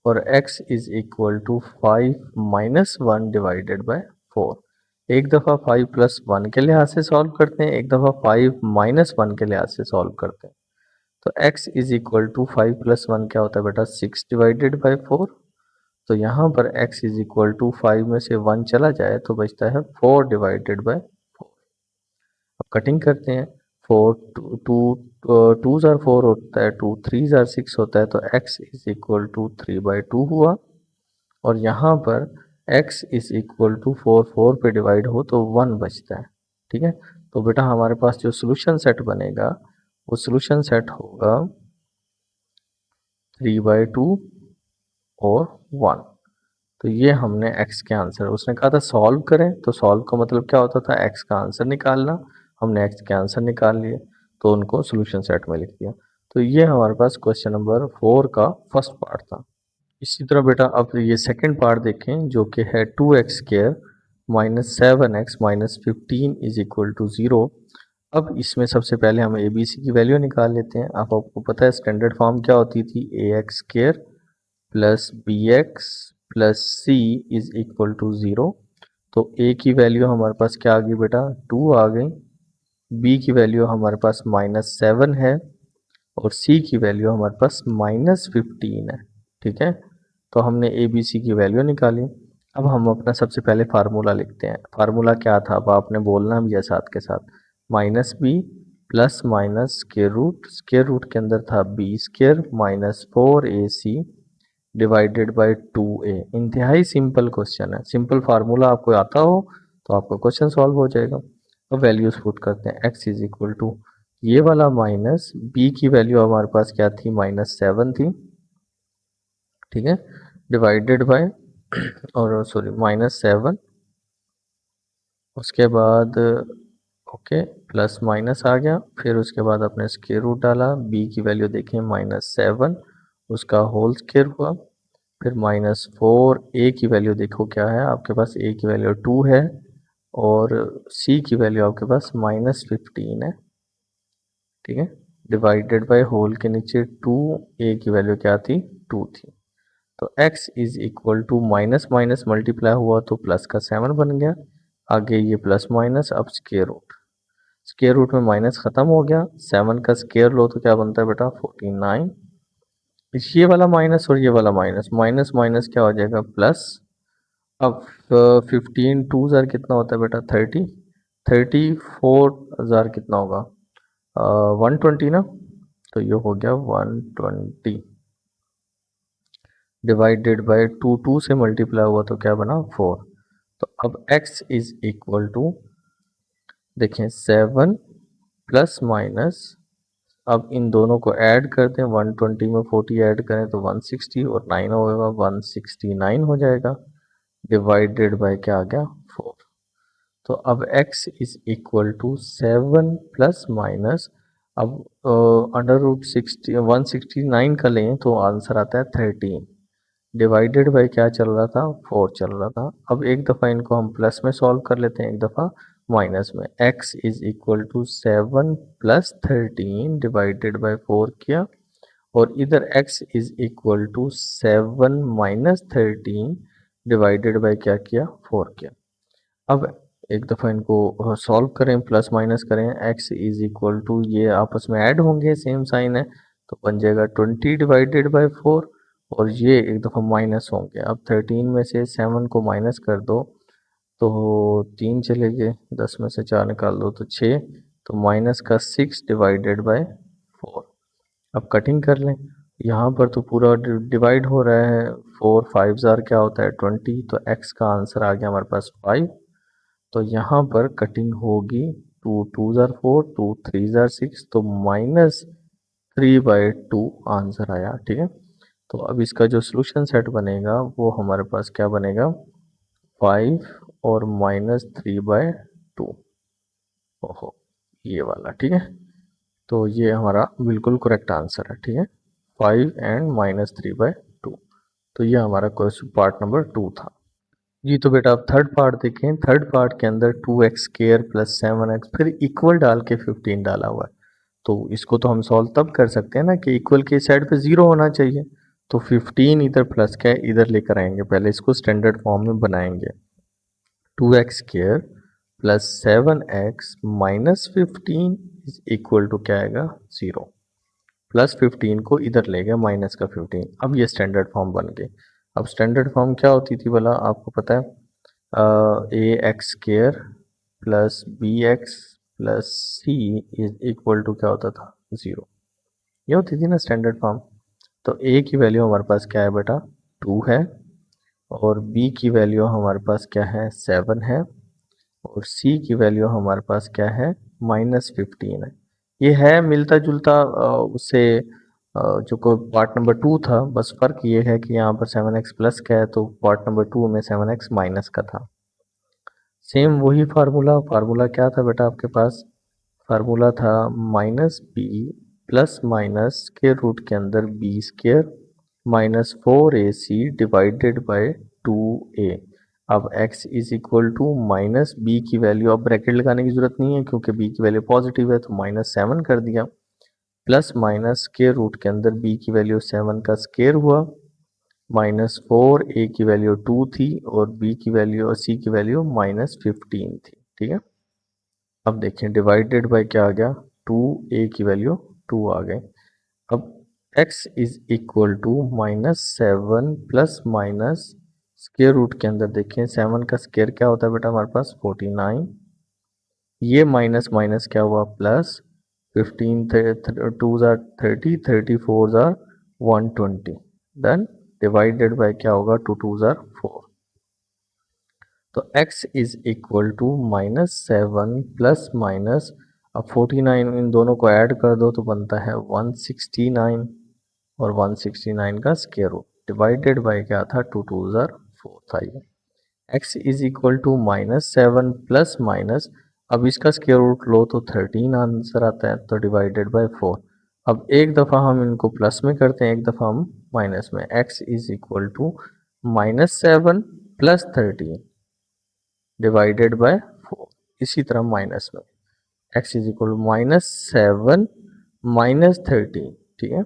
और x is equal to 5 minus 1 divided by 4। एक दफ़ा 5 प्लस 1 के लिहाज से सॉल्व करते हैं, एक दफ़ा 5 माइनस 1 के लिहाज से सॉल्व करते हैं। तो x is equal to 5 plus 1 क्या होता है बेटा 6 डिवाइडेड बाय 4। तो यहाँ पर x इज इक्वल टू 5 में से 1 चला जाए तो बचता है 4 डिवाइडेड बाय 4। अब कटिंग करते हैं, 4 टू ज़ार 4 होता है, 2 3 ज़ार 6 होता है, तो x इज इक्वल टू 3/2 हुआ। और यहाँ पर x इज इक्वल टू 4 4 पे डिवाइड हो तो 1 बचता है। ठीक है, तो बेटा हमारे पास जो सोल्यूशन सेट बनेगा वो सोल्यूशन सेट होगा 3/2 और 1। तो ये हमने x के आंसर, उसने कहा था सॉल्व करें, तो सॉल्व का मतलब क्या होता था x का आंसर निकालना, हमने x के आंसर निकाल लिए तो उनको सोल्यूशन सेट में लिख दिया। तो ये हमारे पास क्वेश्चन नंबर 4 का फर्स्ट पार्ट था। इसी तरह बेटा अब ये सेकंड पार्ट देखें जो कि है 2x² minus 7x minus 15 is equal to 0। अब इसमें सबसे पहले हम ABC की वैल्यू निकाल लेते हैं। अब आपको पता है स्टैंडर्ड फॉर्म क्या होती थी, ax² plus bx plus c is equal to 0। तो a की वैल्यू हमारे पास क्या आ गई बेटा 2 आ गई, b की वैल्यू हमारे पास -7 है और c की वैल्यू हमारे पास -15 है। ठीक है, तो हमने ABC की वैल्यू निकाली। अब हम अपना सबसे पहले फार्मूला लिखते हैं। फार्मूला क्या था, अब आपने बोलना भी है साथ के साथ, -b plus minus square root के अंदर था b² minus 4ac divided by 2a। इंतहाई सिंपल क्वेश्चन है, सिंपल फार्मूला आपको आता हो तो आपका क्वेश्चन सॉल्व हो जाएगा। अब वैल्यूज पुट करते हैं, x इज इक्वल टू ये वाला माइनस b की वैल्यू हमारे पास क्या थी -7 थी। ठीक है, डिवाइडेड बाय और सॉरी -7, उसके बाद ओके प्लस माइनस आ गया, फिर उसके बाद अपने स्क्वायर रूट डाला, b की वैल्यू देखें -7 उसका होल स्क्वायर हुआ, फिर -4 a की वैल्यू देखो क्या है आपके पास, a की वैल्यू 2 है और c की वैल्यू आपके पास -15 है। ठीक है, डिवाइडेड बाय होल के नीचे 2 a की वैल्यू क्या थी 2 थी। तो x is equal to minus minus multiply हुआ तो प्लस का 7 बन गया, आगे ये प्लस माइनस, अब स्क्वायर रूट में माइनस खत्म हो गया, 7 का स्क्वायर लो तो क्या बनता है बेटा 49। ये वाला माइनस और ये वाला माइनस, माइनस माइनस क्या हो जाएगा प्लस। अब 15 2 ज़ार कितना होता है बेटा 30, 34 ज़ार कितना होगा 120 ना, तो ये हो गया 120 डिवाइडेड बाय 2, 2 से मल्टीप्लाई हुआ तो क्या बना 4। तो अब x इज इक्वल टू देखें 7 प्लस माइनस, अब इन दोनों को ऐड करते हैं, 120 में 40 ऐड करें तो 160 और 9 होगा 169 हो जाएगा, डिवाइडेड बाय क्या आ गया 4। तो अब x is equal to 7 plus minus, अब अंडर रूट 169 का लें तो आंसर आता है 13, डिवाइडेड बाय क्या चल रहा था 4 चल रहा था। अब एक दफ़ा इनको हम प्लस में सॉल्व कर लेते हैं, एक दफ़ा माइनस में। x is equal to 7 plus 13 divided by 4 किया और इधर x is equal to 7 minus 13 divided by क्या किया 4 किया। अब एक दफ़ा इनको सॉल्व करें, प्लस माइनस करें, x इज इक्वल टू ये आपस में ऐड होंगे, सेम साइन है तो बन जाएगा 20 डिवाइडेड बाय 4 और ये एक दफ़ा माइनस होंगे। अब 13 में से 7 को माइनस कर दो तो 3 चले गए, 10 में से 4 निकाल दो तो 6, तो माइनस का 6 डिवाइडेड बाय 4। अब कटिंग कर लें, यहाँ पर तो पूरा डिवाइड हो रहा है, 4 5 ज़ार क्या होता है 20, तो x का आंसर आ गया हमारे पास 5। तो यहाँ पर कटिंग होगी, 2 2 ज़ार 4, 2 3 ज़ार 6, तो -3/2 आंसर आया। ठीक है, तो अब इसका जो सोल्यूशन सेट बनेगा वो हमारे पास क्या बनेगा, 5 और -3/2। ओहो, ये वाला। ठीक है, तो ये हमारा बिल्कुल करेक्ट आंसर है। ठीक है, 5 एंड -3/2। तो ये हमारा क्वेश्चन पार्ट नंबर 2 था। जी, तो बेटा आप थर्ड पार्ट देखें। थर्ड पार्ट के अंदर 2x² + 7x फिर इक्वल डाल के 15 डाला हुआ है। तो इसको तो हम सॉल्व तब कर सकते हैं ना कि इक्वल की साइड पे 0 होना चाहिए। तो 15 इधर प्लस का है, इधर लेकर आएंगे, पहले इसको स्टैंडर्ड फॉर्म में बनाएंगे। 2x² + 7x - 15 is equal to क्या आएगा, 0। +15 को इधर ले गए माइनस का 15। अब ये स्टैंडर्ड फॉर्म बन गई। अब स्टैंडर्ड फॉर्म क्या होती थी भला, आपको पता है, ax² + bx + c is equal to क्या होता था, 0। ये होती थी ना स्टैंडर्ड फॉर्म। तो a की वैल्यू हमारे पास क्या है बेटा, 2 है, और b की वैल्यू हमारे पास क्या है, 7 है, और c की वैल्यू हमारे पास क्या है, -15 है। ये है मिलता जुलता उससे जो कोई पार्ट नंबर 2 था, बस फ़र्क ये है कि यहाँ पर 7x प्लस का है, तो पार्ट नंबर 2 में 7x माइनस का था। सेम वही फार्मूला, फार्मूला क्या था बेटा आपके पास, फार्मूला था -b प्लस माइनस के रूट के अंदर b² -4ac divided by 2a। अब x is equal to -b की वैल्यू, अब ब्रैकेट लगाने की जरूरत नहीं है क्योंकि b की वैल्यू पॉजिटिव है, तो -7 कर दिया, प्लस माइनस के रूट के अंदर b की वैल्यू 7 का स्क्वायर हुआ, -4, a की वैल्यू 2 थी, और b की वैल्यू और c की वैल्यू -15 थी। ठीक है, अब देखें डिवाइडेड बाय क्या आ गया, 2a की वैल्यू 2 आ गई। अब x is equal to -7 plus minus square root के अंदर देखें 7 का स्क्वायर क्या होता है बेटा हमारे पास 49, ये माइनस माइनस क्या हुआ प्लस, 15 2 ज़ार 30, 30 4 ज़ार 120, देन डिवाइडेड बाय क्या होगा, 2 2 ज़ार 4। तो x is equal to -7 plus minus, अब 49 इन दोनों को ऐड कर दो तो बनता है 169, और 169 का स्क्वायर रूट डिवाइडेड बाय क्या था, 2 2 ज़ार 4 था ये। x is equal to -7 plus minus, अब इसका स्क्वायर रूट लो तो 13 आंसर आता है, तो डिवाइडेड बाय 4। अब एक दफ़ा हम इनको प्लस में करते हैं, एक दफ़ा हम माइनस में। x is equal to -7 plus 13 divided by 4। इसी तरह माइनस में x इज इक्वल -7 -13, ठीक है,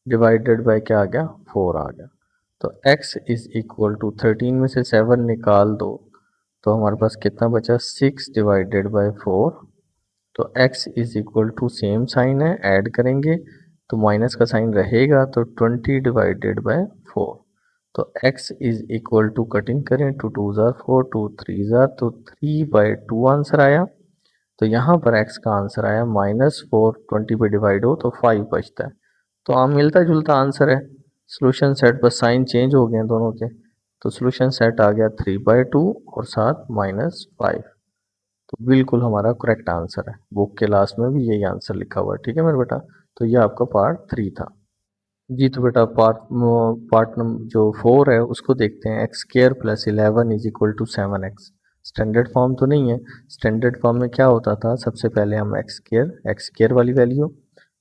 डिवाइडेड बाय क्या आ गया, 4 आ गया। तो x इज इक्वल टू 13 में से 7 निकाल दो तो हमारे पास कितना बचा, 6 डिवाइडेड बाय 4। तो x is equal to same sign है, ऐड करेंगे तो माइनस का साइन रहेगा, तो 20 डिवाइडेड बाय 4। तो x is equal to cutting करें, 2 2 ज़ार 4, 2 3 ज़ार, तो 3/2 आंसर आया। तो यहाँ पर x का आंसर आया -4, 20 पे डिवाइड हो तो 5 बचता है। तो आम मिलता जुलता आंसर है। सोल्यूशन सेट बस साइन चेंज हो गए हैं दोनों के, तो सोल्यूशन सेट आ गया 3/2 और साथ -5। तो बिल्कुल हमारा करेक्ट आंसर है। बुक के लास्ट में भी यही आंसर लिखा हुआ है। ठीक है मेरे बेटा, तो ये आपका पार्ट 3 था। जी, तो बेटा पार्ट नंबर जो 4 है उसको देखते हैं। x² + 11 is equal to 7x। Standard form तो नहीं है। स्टैंडर्ड फॉर्म में क्या होता था, सबसे पहले हम x² वाली वैल्यू,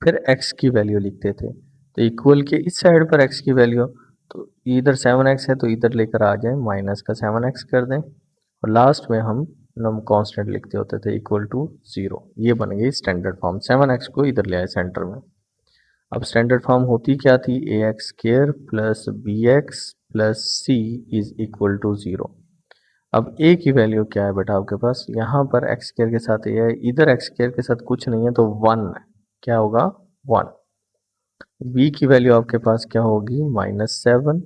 फिर x की वैल्यू लिखते थे। तो इक्वल के इस साइड पर x की वैल्यू, तो इधर 7x है तो इधर लेकर आ जाए, माइनस का 7x कर दें, और लास्ट में हम नम कांस्टेंट लिखते होते थे इक्वल टू 0। ये बन गई स्टैंडर्ड फॉर्म। 7x को इधर ले आए सेंटर में। अब स्टैंडर्ड फॉर्म होती क्या थी, ax² + bx + c is equal to 0। अब a की वैल्यू क्या है बेटा आपके पास, यहाँ पर x² के साथ a है, इधर x² के साथ कुछ नहीं है तो 1 क्या होगा, 1। b की वैल्यू आपके पास क्या होगी -7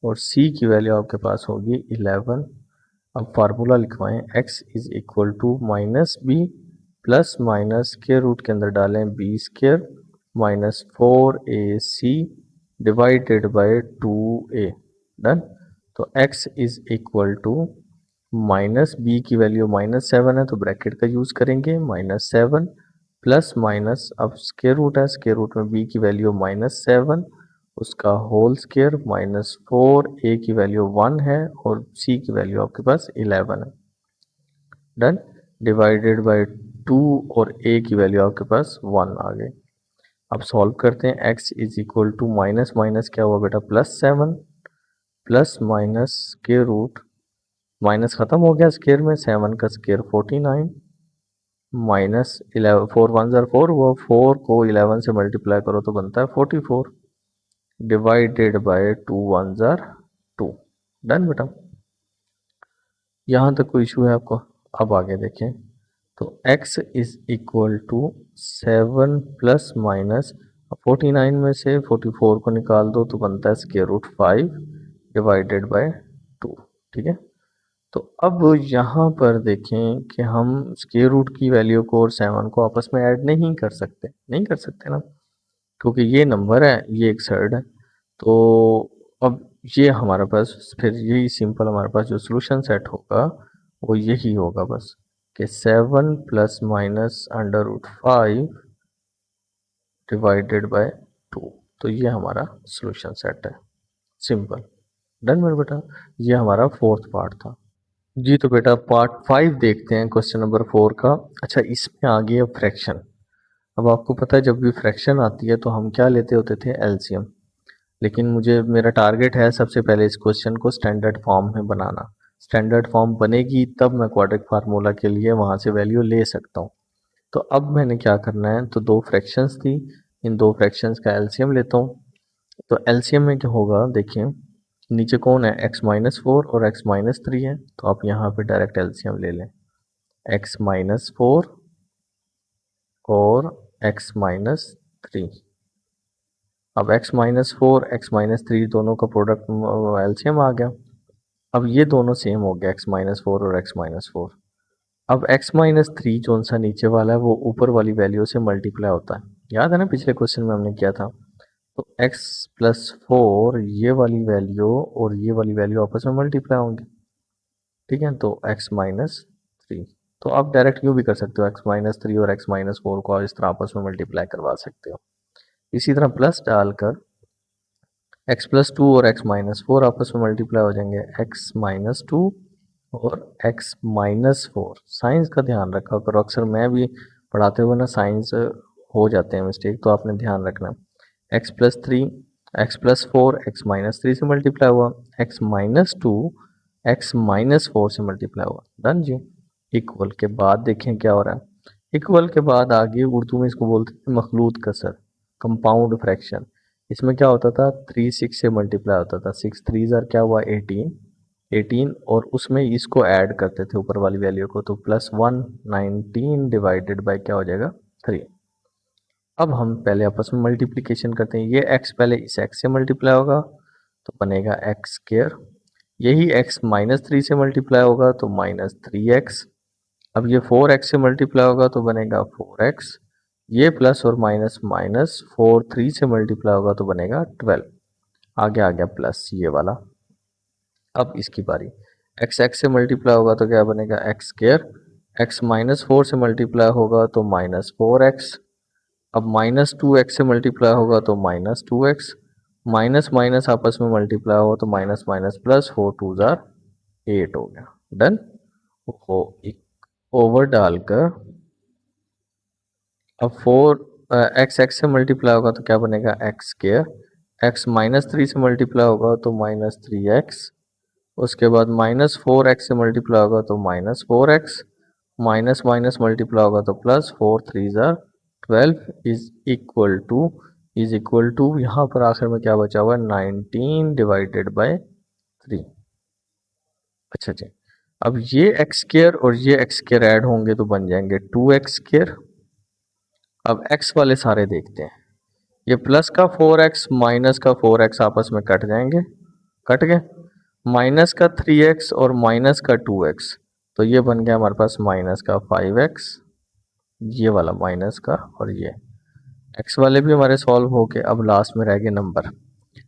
और c की वैल्यू आपके पास होगी 11। अब फार्मूला लिखवाएं x is equal to -b plus minus के रूट के अंदर डालें b² -4ac divided by 2a। Done. तो x is equal to -b की वैल्यू -7 है तो ब्रैकेट का यूज करेंगे -7 प्लस माइनस, अब स्क्वायर रूट है, स्क्वायर रूट में b की वैल्यू -7 उसका होल स्क्वायर -4, a की वैल्यू 1 है और c की वैल्यू आपके पास 11 है। डन। डिवाइडेड बाय 2 और a की वैल्यू आपके पास 1 आ गई। अब सॉल्व करते हैं। x is equal to minus minus क्या हुआ बेटा +7 plus minus square root, minus खत्म हो गया स्क्वायर में, 7 का स्क्वायर 49 माइनस 11, 4 1 ज़र 4 हुआ, 4 को 11 से मल्टीप्लाई करो तो बनता है 44 डिवाइडेड बाय 2 1 ज़र 2। डन बेटा। यहाँ तक कोई इशू है आपको? अब आगे देखें तो x is equal to 7 plus minus 49 में से 44 को निकाल दो तो बनता है स्क्वायर रूट 5 डिवाइडेड बाय 2। ठीक है। तो अब यहाँ पर देखें कि हम स्क्वायर रूट की वैल्यू को और 7 को आपस में ऐड नहीं कर सकते, नहीं कर सकते ना, क्योंकि ये नंबर है, ये एक सर्ड है। तो अब ये हमारे पास फिर यही सिंपल हमारे पास जो सोल्यूशन सेट होगा वो यही होगा बस कि 7 प्लस माइनस √5 डिवाइडेड बाय 2। तो ये हमारा सोल्यूशन सेट है, सिंपल। डन मेरे बेटा। ये हमारा फोर्थ पार्ट था। जी तो बेटा पार्ट 5 देखते हैं क्वेश्चन नंबर 4 का। अच्छा, इसमें आ गया फ्रैक्शन। अब आपको पता है जब भी फ्रैक्शन आती है तो हम क्या लेते होते थे एलसीएम, लेकिन मुझे मेरा टारगेट है सबसे पहले इस क्वेश्चन को स्टैंडर्ड फॉर्म में बनाना। स्टैंडर्ड फॉर्म बनेगी तब मैं क्वाड्रेटिक फार्मूला के लिए वहाँ से वैल्यू ले सकता हूँ। तो अब मैंने क्या करना है, तो दो फ्रैक्शंस थी, इन दो फ्रैक्शंस का एलसीएम लेता हूँ। तो एलसीएम में क्या होगा देखिए, नीचे कौन है x-4 और x-3 है, तो आप यहाँ पे डायरेक्ट एलसीएम ले लें x-4 और x-3। अब x-4 x-3 दोनों का प्रोडक्ट एलसीएम आ गया। अब ये दोनों सेम हो गया x-4 और x-4। अब x-3 जो सा नीचे वाला है वो ऊपर वाली वैल्यू से मल्टीप्लाई होता है, याद है ना पिछले क्वेश्चन में हमने किया था। तो x+4 ये वाली वैल्यू और ये वाली वैल्यू आपस में मल्टीप्लाई होंगी। ठीक है, तो x-3। तो आप डायरेक्ट यूँ भी कर सकते हो, x-3 और x-4 को इस तरह आपस में मल्टीप्लाई करवा सकते हो। इसी तरह प्लस डालकर x+2 और x-4 आपस में मल्टीप्लाई हो जाएंगे, x-2 और x-4। साइंस का ध्यान रखा करो, अक्सर मैं भी पढ़ाते हुए ना साइंस हो जाते हैं मिस्टेक, तो आपने ध्यान रखना। x+3 x+4 x-3 से मल्टीप्लाई हुआ, x-2 x-4 से मल्टीप्लाई हुआ। डन जी। इक्वल के बाद देखें क्या हो रहा है। इक्वल के बाद आगे उर्दू में इसको बोलते हैं मखलूत कसर, कंपाउंड फ्रैक्शन। इसमें क्या होता था, 3 6 से मल्टीप्लाई होता था, 6 3 ज़र क्या हुआ 18 और उसमें इसको ऐड करते थे ऊपर वाली वैल्यू को, तो +1 19 डिवाइडेड बाय क्या हो जाएगा 3। अब हम पहले आपस में मल्टीप्लिकेशन करते हैं, ये x पहले इस x से मल्टीप्लाई होगा तो बनेगा x², यही x-3 से मल्टीप्लाई होगा तो -3x। अब ये 4x से मल्टीप्लाई होगा तो बनेगा 4x, ये प्लस और माइनस माइनस 4 3 से मल्टीप्लाई होगा तो बनेगा 12। आगे आ गया प्लस ये वाला। अब इसकी बारी, x से मल्टीप्लाई होगा तो क्या बनेगा x², x-4 से मल्टीप्लाई होगा तो -4x। अब -2x से मल्टीप्लाई होगा तो -2x, माइनस माइनस आपस में मल्टीप्लाई होगा तो माइनस माइनस प्लस 4 2 ज़ार 8 हो गया। डन। वो ओवर डालकर अब 4 से मल्टीप्लाई होगा तो क्या बनेगा x², x-3 से मल्टीप्लाई होगा तो -3x, उसके बाद -4x से मल्टीप्लाई होगा तो -4x, माइनस माइनस मल्टीप्लाई होगा तो +4 3 ज़ार 12 इज इक्वल टू यहाँ पर आखिर में क्या बचा हुआ है 19 डिवाइडेड बाय 3। अच्छा जी। अब ये x² और ये x² ऐड होंगे तो बन जाएंगे 2x²। अब x वाले सारे देखते हैं, ये प्लस का 4x माइनस का 4x आपस में कट जाएंगे, कट गए। माइनस का 3x और माइनस का 2x, तो ये बन गया हमारे पास माइनस का 5x, ये वाला माइनस का, और ये x वाले भी हमारे सॉल्व हो गए। अब लास्ट में रह गए नंबर।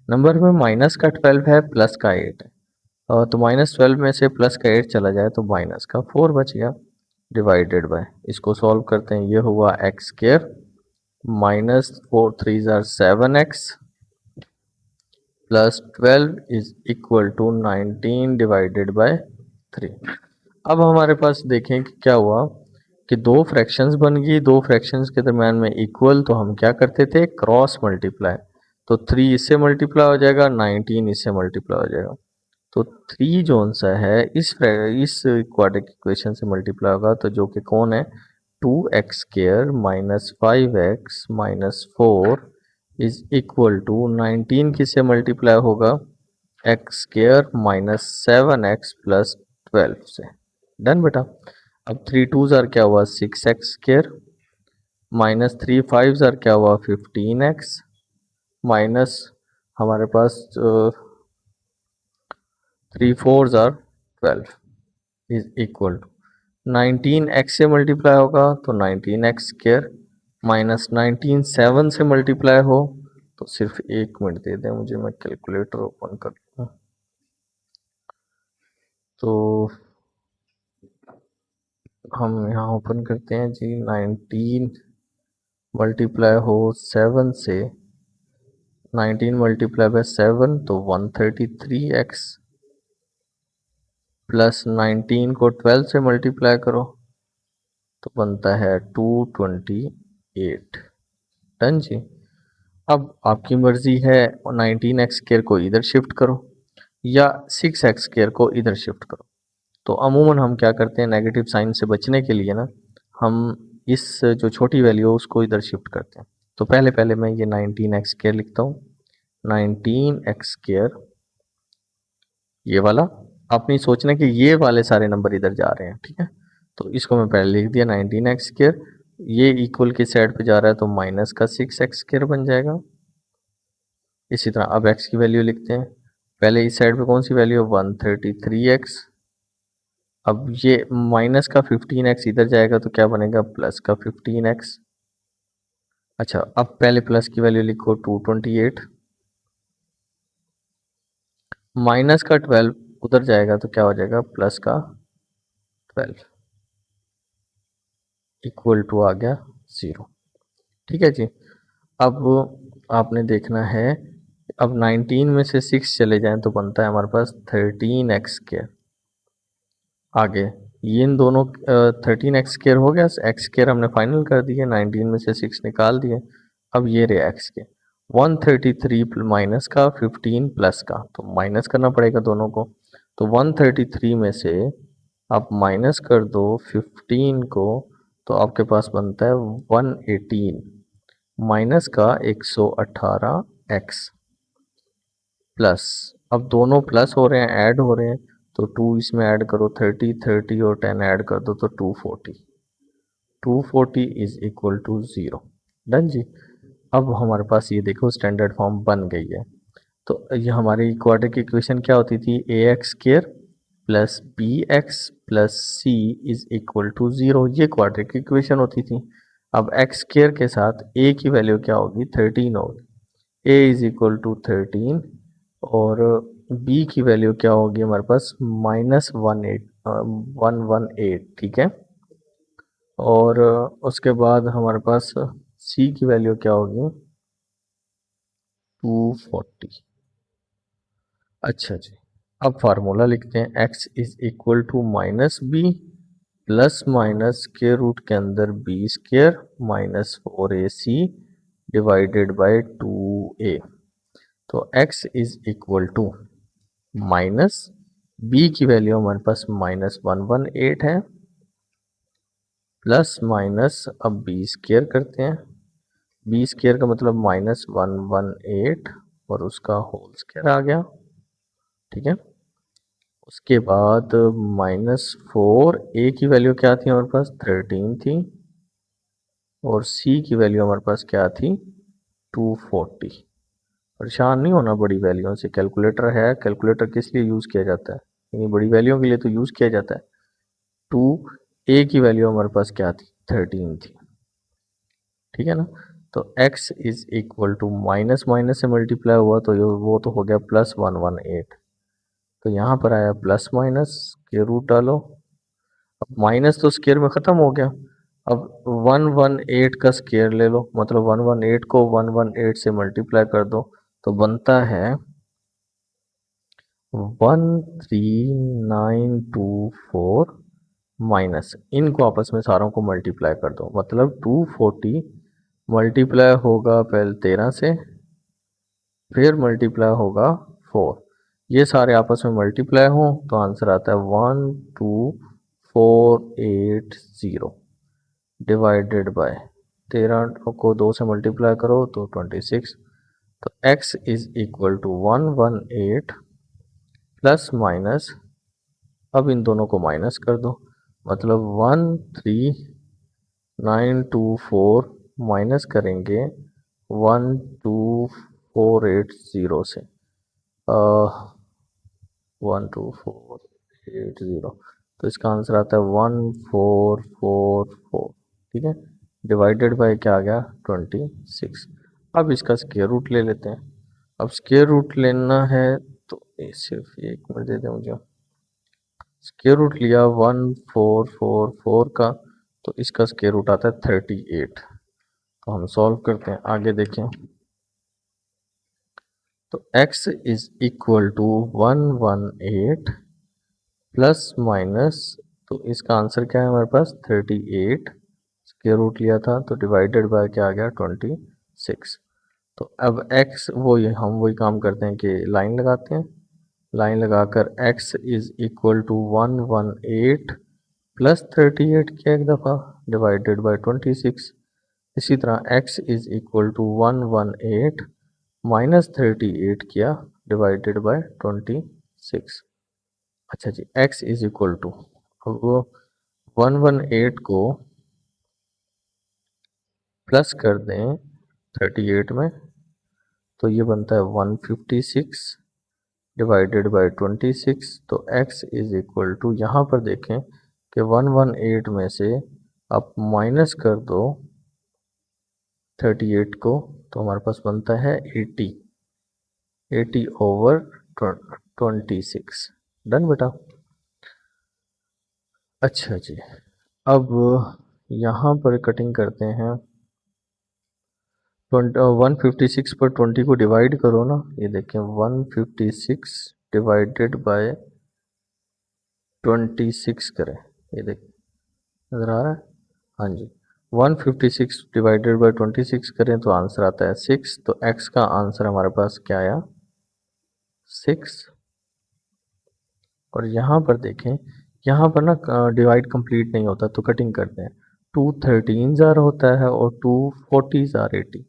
नंबर में माइनस का 12 है, प्लस का 8 है, और तो -12 में से प्लस का 8 चला जाए तो माइनस का 4 बच गया, डिवाइडेड बाय, इसको सॉल्व करते हैं, ये हुआ एक्स स्क्वायर माइनस 4 3 जार 7x प्लस 12 is equal to 19 divided by 3। अब हमारे पास देखें कि क्या हुआ कि दो फ्रैक्शंस बन गई, दो फ्रैक्शंस के दरम्यान में इक्वल, तो हम क्या करते थे, क्रॉस मल्टीप्लाई। तो 3 इससे मल्टीप्लाई हो जाएगा, 19 इससे मल्टीप्लाई हो जाएगा, तो 3 जोन सा है इस क्वाड्रेटिक इक्वेशन से मल्टीप्लाई होगा, तो जो कि कौन है, 2x square minus 5x minus 4 is equal to 19 किससे मल्टीप्लाई होगा, एक्स स्क्वायर माइनस 7x प्लस 12 से। डन बेटा। अब 3 टू जार क्या हुआ 6x स्क्वायर माइनस 3 5 जार क्या हुआ 15x माइनस हमारे पास 3 4 जार 12 इज इक्वल टू 19x से मल्टीप्लाई होगा तो 19x स्क्वायर माइनस 19 7 से मल्टीप्लाई हो तो सिर्फ 1 मिनट दे दें मुझे, मैं कैलकुलेटर ओपन कर लूँ। तो हम यहाँ ओपन करते हैं जी, 19 मल्टीप्लाई हो 7 से, 19 मल्टीप्लाई बाय 7 तो 133x प्लस 19 को 12 से मल्टीप्लाई करो तो बनता है 228। डन जी। अब आपकी मर्जी है 19x स्क्वायर को इधर शिफ्ट करो या 6x स्क्वायर को इधर शिफ्ट करो। तो अमूमन हम क्या करते हैं, नेगेटिव साइन से बचने के लिए ना, हम इस जो छोटी वैल्यू है उसको इधर शिफ्ट करते हैं। तो पहले पहले मैं ये 19x स्क्वायर लिखता हूँ, 19x स्क्वायर ये वाला, अपनी सोचना कि ये वाले सारे नंबर इधर जा रहे हैं, ठीक है। तो इसको मैं पहले लिख दिया 19x स्क्वायर, ये इक्वल की साइड पे जा रहा है तो माइनस का 6x स्क्वायर बन जाएगा। इसी तरह अब x की वैल्यू लिखते हैं, पहले इस साइड पे कौन सी वैल्यू है 133x, अब ये माइनस का 15x इधर जाएगा तो क्या बनेगा प्लस का 15x। अच्छा अब पहले प्लस की वैल्यू लिखो 228, माइनस का 12 उधर जाएगा तो क्या हो जाएगा प्लस का 12 इक्वल टू आ गया 0। ठीक है जी। अब आपने देखना है, अब 19 में से 6 चले जाएं तो बनता है हमारे पास 13x स्क्वायर। आगे ये इन दोनों 13x स्क्वायर हो गया, एक्स स्क्वायर हमने फाइनल कर दिया, 19 में से 6 निकाल दिए। अब ये रहे एक्स के 133 माइनस का 15 प्लस का, तो माइनस करना पड़ेगा दोनों को। तो 133 में से आप माइनस कर दो 15 को तो आपके पास बनता है 118 माइनस का 118x प्लस, अब दोनों प्लस हो रहे हैं, ऐड हो रहे हैं, तो 2 इसमें ऐड करो 30 30 और 10 ऐड कर दो तो 240, 240 इज इक्वल टू 0। डन जी। अब हमारे पास ये देखो स्टैंडर्ड फॉर्म बन गई है। तो ये हमारी क्वाड्रेटिक इक्वेशन क्या होती थी, a x square plus b x plus c is equal to 0, ये क्वाड्रेटिक इक्वेशन होती थी। अब एक्स स्क्र के साथ ए की वैल्यू क्या होगी 13 होगी, ए इज इक्वल टू 13, और बी की वैल्यू क्या होगी हमारे पास -118, ठीक है। और उसके बाद हमारे पास सी की वैल्यू क्या होगी 240। अच्छा जी। अब फार्मूला लिखते हैं, x is equal to minus b plus minus square root के अंदर b square minus 4ac divided by 2a। तो x is equal to minus b की वैल्यू हमारे पास -118 है, प्लस माइनस अब बी स्क्वायर करते हैं, बी स्क्वायर का मतलब -118 और उसका होल स्क्वायर आ गया, ठीक है। उसके बाद -4, ए की वैल्यू क्या थी हमारे पास 13 थी, और सी की वैल्यू हमारे पास क्या थी 240। परेशान नहीं होना बड़ी वैल्यूओं से, कैलकुलेटर है, कैलकुलेटर किस लिए यूज़ किया जाता है, यानी बड़ी वैल्यूओं के लिए तो यूज़ किया जाता है। 2 ए की वैल्यू हमारे पास क्या थी, 13 थी, ठीक है ना। तो x is equal to minus minus से मल्टीप्लाई हुआ तो वो तो हो गया +118। तो यहाँ पर आया प्लस माइनस के रूट डालो, अब माइनस तो स्केयर में ख़त्म हो गया, अब 118 का स्केयर ले लो, मतलब 118 को 118 से मल्टीप्लाई कर दो तो बनता है 13924 माइनस, इनको आपस में सारों को मल्टीप्लाई कर दो, मतलब 240 मल्टीप्लाई होगा पहले 13 से, फिर मल्टीप्लाई होगा 4, ये सारे आपस में मल्टीप्लाई हों तो आंसर आता है 12480 डिवाइडेड बाय 13 को 2 से मल्टीप्लाई करो तो 26। तो x is equal to 118 plus minus, अब इन दोनों को माइनस कर दो, मतलब 13924 माइनस करेंगे 12480 से, 12480, तो इसका आंसर आता है 1444, ठीक है, डिवाइडेड बाय क्या आ गया 26। अब इसका स्क्वायर रूट ले लेते हैं, अब स्क्वायर रूट लेना है तो सिर्फ 1 मिनट दे दें मुझे, स्क्वायर रूट लिया 1444 का, तो इसका स्क्वायर रूट आता है 38। तो हम सॉल्व करते हैं, आगे देखें। तो x is equal to 118 plus minus, तो इसका आंसर क्या है हमारे पास 38, स्क्वायर रूट लिया था तो डिवाइडेड बाय क्या आ गया 26। तो अब x हम वही काम करते हैं कि लाइन लगाते हैं, लाइन लगाकर x is equal to 118 plus 38 किया एक दफ़ा डिवाइडेड बाय 26। इसी तरह x is equal to 118 minus 38 किया डिवाइडेड बाय 26। अच्छा जी, x इज इक्वल टू, अब 118 को प्लस कर दें 38 में तो ये बनता है 156 डिवाइडेड बाय 26। तो x इज इक्वल टू, यहाँ पर देखें कि 118 में से आप माइनस कर दो 38 को तो हमारे पास बनता है 80 ओवर 26। डन बेटा। अच्छा जी, अब यहाँ पर कटिंग करते हैं, 156 पर 20 को डिवाइड करो ना, ये देखें 156 डिवाइडेड बाय 26 करें, ये देख नज़र आ रहा है, हाँ जी, 156 डिवाइडेड बाय 26 करें तो आंसर आता है 6। तो x का आंसर हमारे पास क्या आया 6। और यहाँ पर देखें, यहाँ पर ना डिवाइड कंप्लीट नहीं होता तो कटिंग करते हैं, 2 13 ज़ार होता है और 2 40 ज़ार 80,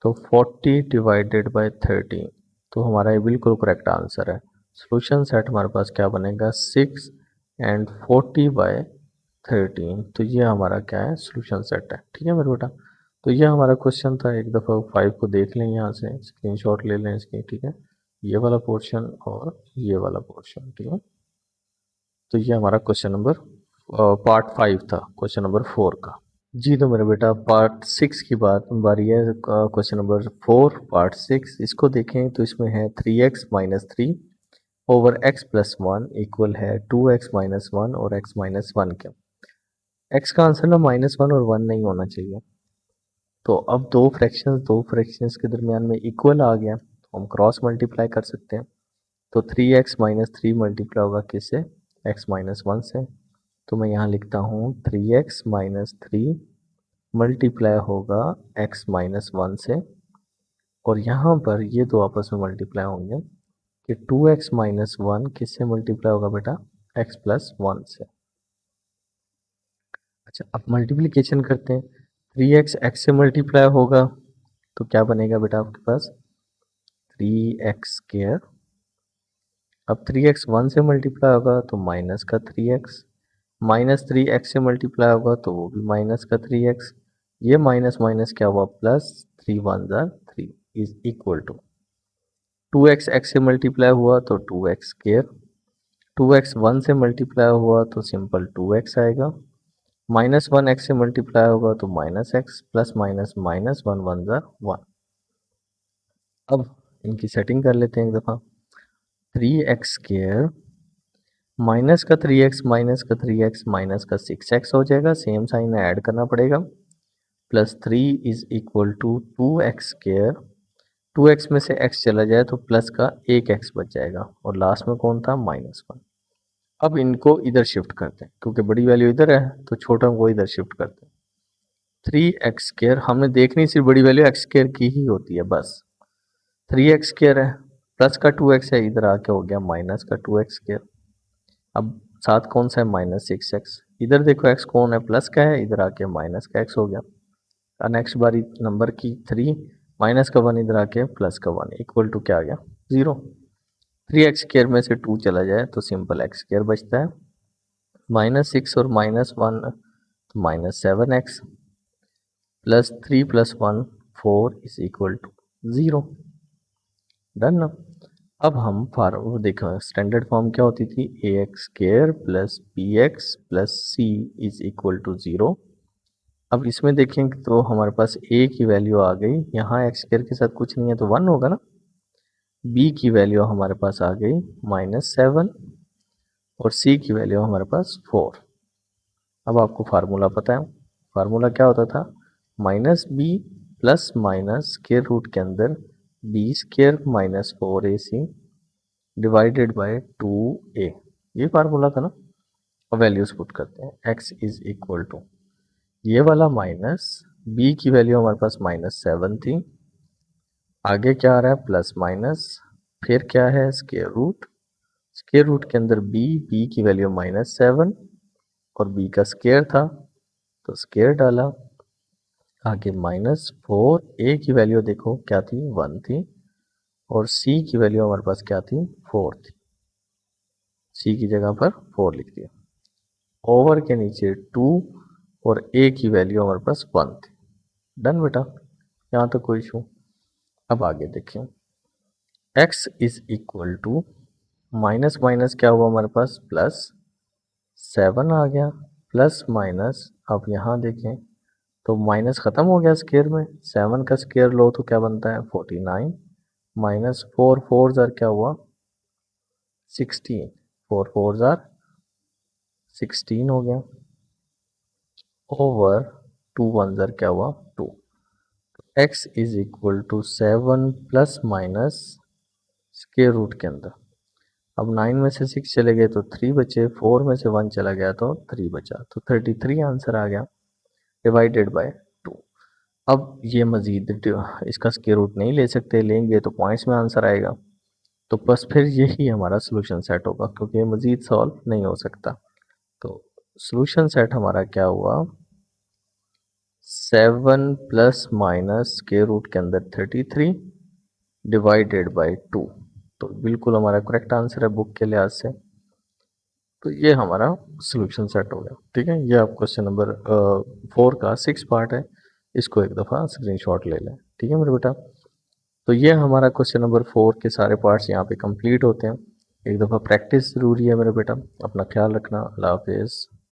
तो 40 डिवाइडेड बाय 13, तो हमारा ये बिल्कुल करेक्ट आंसर है। सोल्यूशन सेट हमारे पास क्या बनेगा 6 एंड 40 बाय 13, तो ये हमारा क्या है सोल्यूशन सेट है, ठीक है मेरे बेटा। तो ये हमारा क्वेश्चन था, एक दफ़ा 5 को देख लें, यहाँ से स्क्रीनशॉट ले लें इसकी, ठीक है, ये वाला पोर्शन और ये वाला पोर्शन, ठीक है। तो ये हमारा क्वेश्चन नंबर पार्ट 5 था, क्वेश्चन नंबर 4 का। जी तो मेरे बेटा पार्ट 6 की बारी है, क्वेश्चन नंबर 4 पार्ट 6। इसको देखें तो इसमें है 3x minus 3 over x plus 1 equal है 2x माइनस 1 और x माइनस 1 के। x का आंसर ना -1 और 1 नहीं होना चाहिए, तो अब दो फ्रैक्शंस के दरमियान में इक्वल आ गया तो हम क्रॉस मल्टीप्लाई कर सकते हैं। तो 3x माइनस 3 मल्टीप्लाई होगा किससे, x माइनस 1 से, तो मैं यहाँ लिखता हूँ 3x माइनस 3 मल्टीप्लाई होगा x माइनस 1 से, और यहाँ पर ये दो आपस में मल्टीप्लाई होंगे कि 2x माइनस 1 किससे मल्टीप्लाई होगा बेटा, x प्लस 1 से। अच्छा, अब मल्टीप्लिकेशन करते हैं, 3x x से मल्टीप्लाई होगा तो क्या बनेगा बेटा आपके पास 3x स्क्वायर, अब 3x 1 से मल्टीप्लाई होगा तो माइनस का 3x, माइनस 3x से मल्टीप्लाई होगा तो वो भी माइनस का 3x, ये माइनस माइनस क्या हुआ प्लस, 3 1 ज़ार 3, is equal to 2x x से मल्टीप्लाई हुआ तो 2x स्क्वायर, 2x 1 से मल्टीप्लाई हुआ तो सिंपल 2x आएगा, -1 x से मल्टीप्लाई होगा तो -x, प्लस माइनस माइनस 1 1 ज़ा 1। अब इनकी सेटिंग कर लेते हैं एक दफ़ा। 3x स्क्वायर माइनस का 3x माइनस का 3x माइनस का 6x हो जाएगा, सेम साइन ऐड करना पड़ेगा, plus 3 is equal to 2x square, 2x में से x चला जाए तो प्लस का 1x बच जाएगा और लास्ट में कौन था -1। अब इनको इधर शिफ्ट करते हैं क्योंकि बड़ी वैल्यू इधर है तो छोटा को इधर शिफ्ट करते हैं। 3x स्क्वायर हमने देखनी सिर्फ बड़ी वैल्यू x स्क्वायर की ही होती है बस। 3x स्क्वायर है, प्लस का 2x है, इधर आके हो गया माइनस का 2x स्क्वायर। अब साथ कौन सा है -6x, इधर देखो x कौन है प्लस का है, इधर आके माइनस का x हो गया। नेक्स्ट बारी नंबर की 3 माइनस का 1 इधर आके प्लस का 1 इक्वल टू क्या आ गया 0। 3x स्क्वायर में से 2 चला जाए तो सिंपल x स्क्वायर बचता है, -6 और -1 तो -7x, plus 3 plus 1 4 is equal to 0। Done ना। अब हम फॉर्म देखो स्टैंडर्ड फॉर्म क्या होती थी, ax square plus bx plus c is equal to 0। अब इसमें देखेंगे तो हमारे पास a की वैल्यू आ गई, यहाँ x स्क्वायर के साथ कुछ नहीं है तो 1 होगा ना। b की वैल्यू हमारे पास आ गई -7 और c की वैल्यू हमारे पास 4। अब आपको फार्मूला पता है, फार्मूला क्या होता था, -b plus minus square root के अंदर b square -4ac divided by 2a, ये फार्मूला था ना। अब वैल्यूज पुट करते हैं, x इज इक्वल टू ये वाला माइनस b की वैल्यू हमारे पास -7 थी, आगे क्या आ रहा है प्लस माइनस, फिर क्या है स्क्वायर रूट, स्क्वायर रूट के अंदर b की वैल्यू -7 और b का स्क्वायर था तो स्क्वायर डाला, आगे -4, a की वैल्यू देखो क्या थी 1 थी और c की वैल्यू हमारे पास क्या थी 4 थी, c की जगह पर 4 लिख दिया, ओवर के नीचे 2 और a की वैल्यू हमारे पास 1 थी। डन बेटा, यहाँ तक कोई इशू। अब आगे देखें, x is equal to minus minus क्या हुआ हमारे पास +7 आ गया, प्लस माइनस अब यहाँ देखें तो माइनस ख़त्म हो गया स्क्वायर में, 7 का स्क्वायर लो तो क्या बनता है 49, -4 4 ज़ार क्या हुआ 16, 4 4 ज़ार 16 हो गया, ओवर 2 1 ज़ार क्या हुआ 2। x is equal to 7 plus minus square root के अंदर, अब 9 में से 6 चले गए तो 3 बचे, 4 में से 1 चला गया तो 3 बचा, तो 33 आंसर आ गया डिवाइडेड बाय 2। अब ये मज़ीद इसका स्क्वायर रूट नहीं ले सकते, लेंगे तो पॉइंट्स में आंसर आएगा, तो बस फिर यही हमारा सोल्यूशन सेट होगा क्योंकि ये मज़ीद सॉल्व नहीं हो सकता। तो सोल्यूशन सेट हमारा क्या हुआ 7 प्लस माइनस स्क्वायर रूट के अंदर 33 डिवाइडेड बाय 2, तो बिल्कुल हमारा करेक्ट आंसर है बुक के लिहाज से। तो ये हमारा सोल्यूशन सेट हो गया। ठीक है, ये आप क्वेश्चन नंबर 4 का 6 पार्ट है, इसको एक दफ़ा स्क्रीनशॉट ले लें। ठीक है मेरे बेटा, तो ये हमारा क्वेश्चन नंबर 4 के सारे पार्ट्स यहाँ पे कंप्लीट होते हैं। एक दफ़ा प्रैक्टिस ज़रूरी है मेरे बेटा, अपना ख्याल रखना, अल्लाह हाफिज़।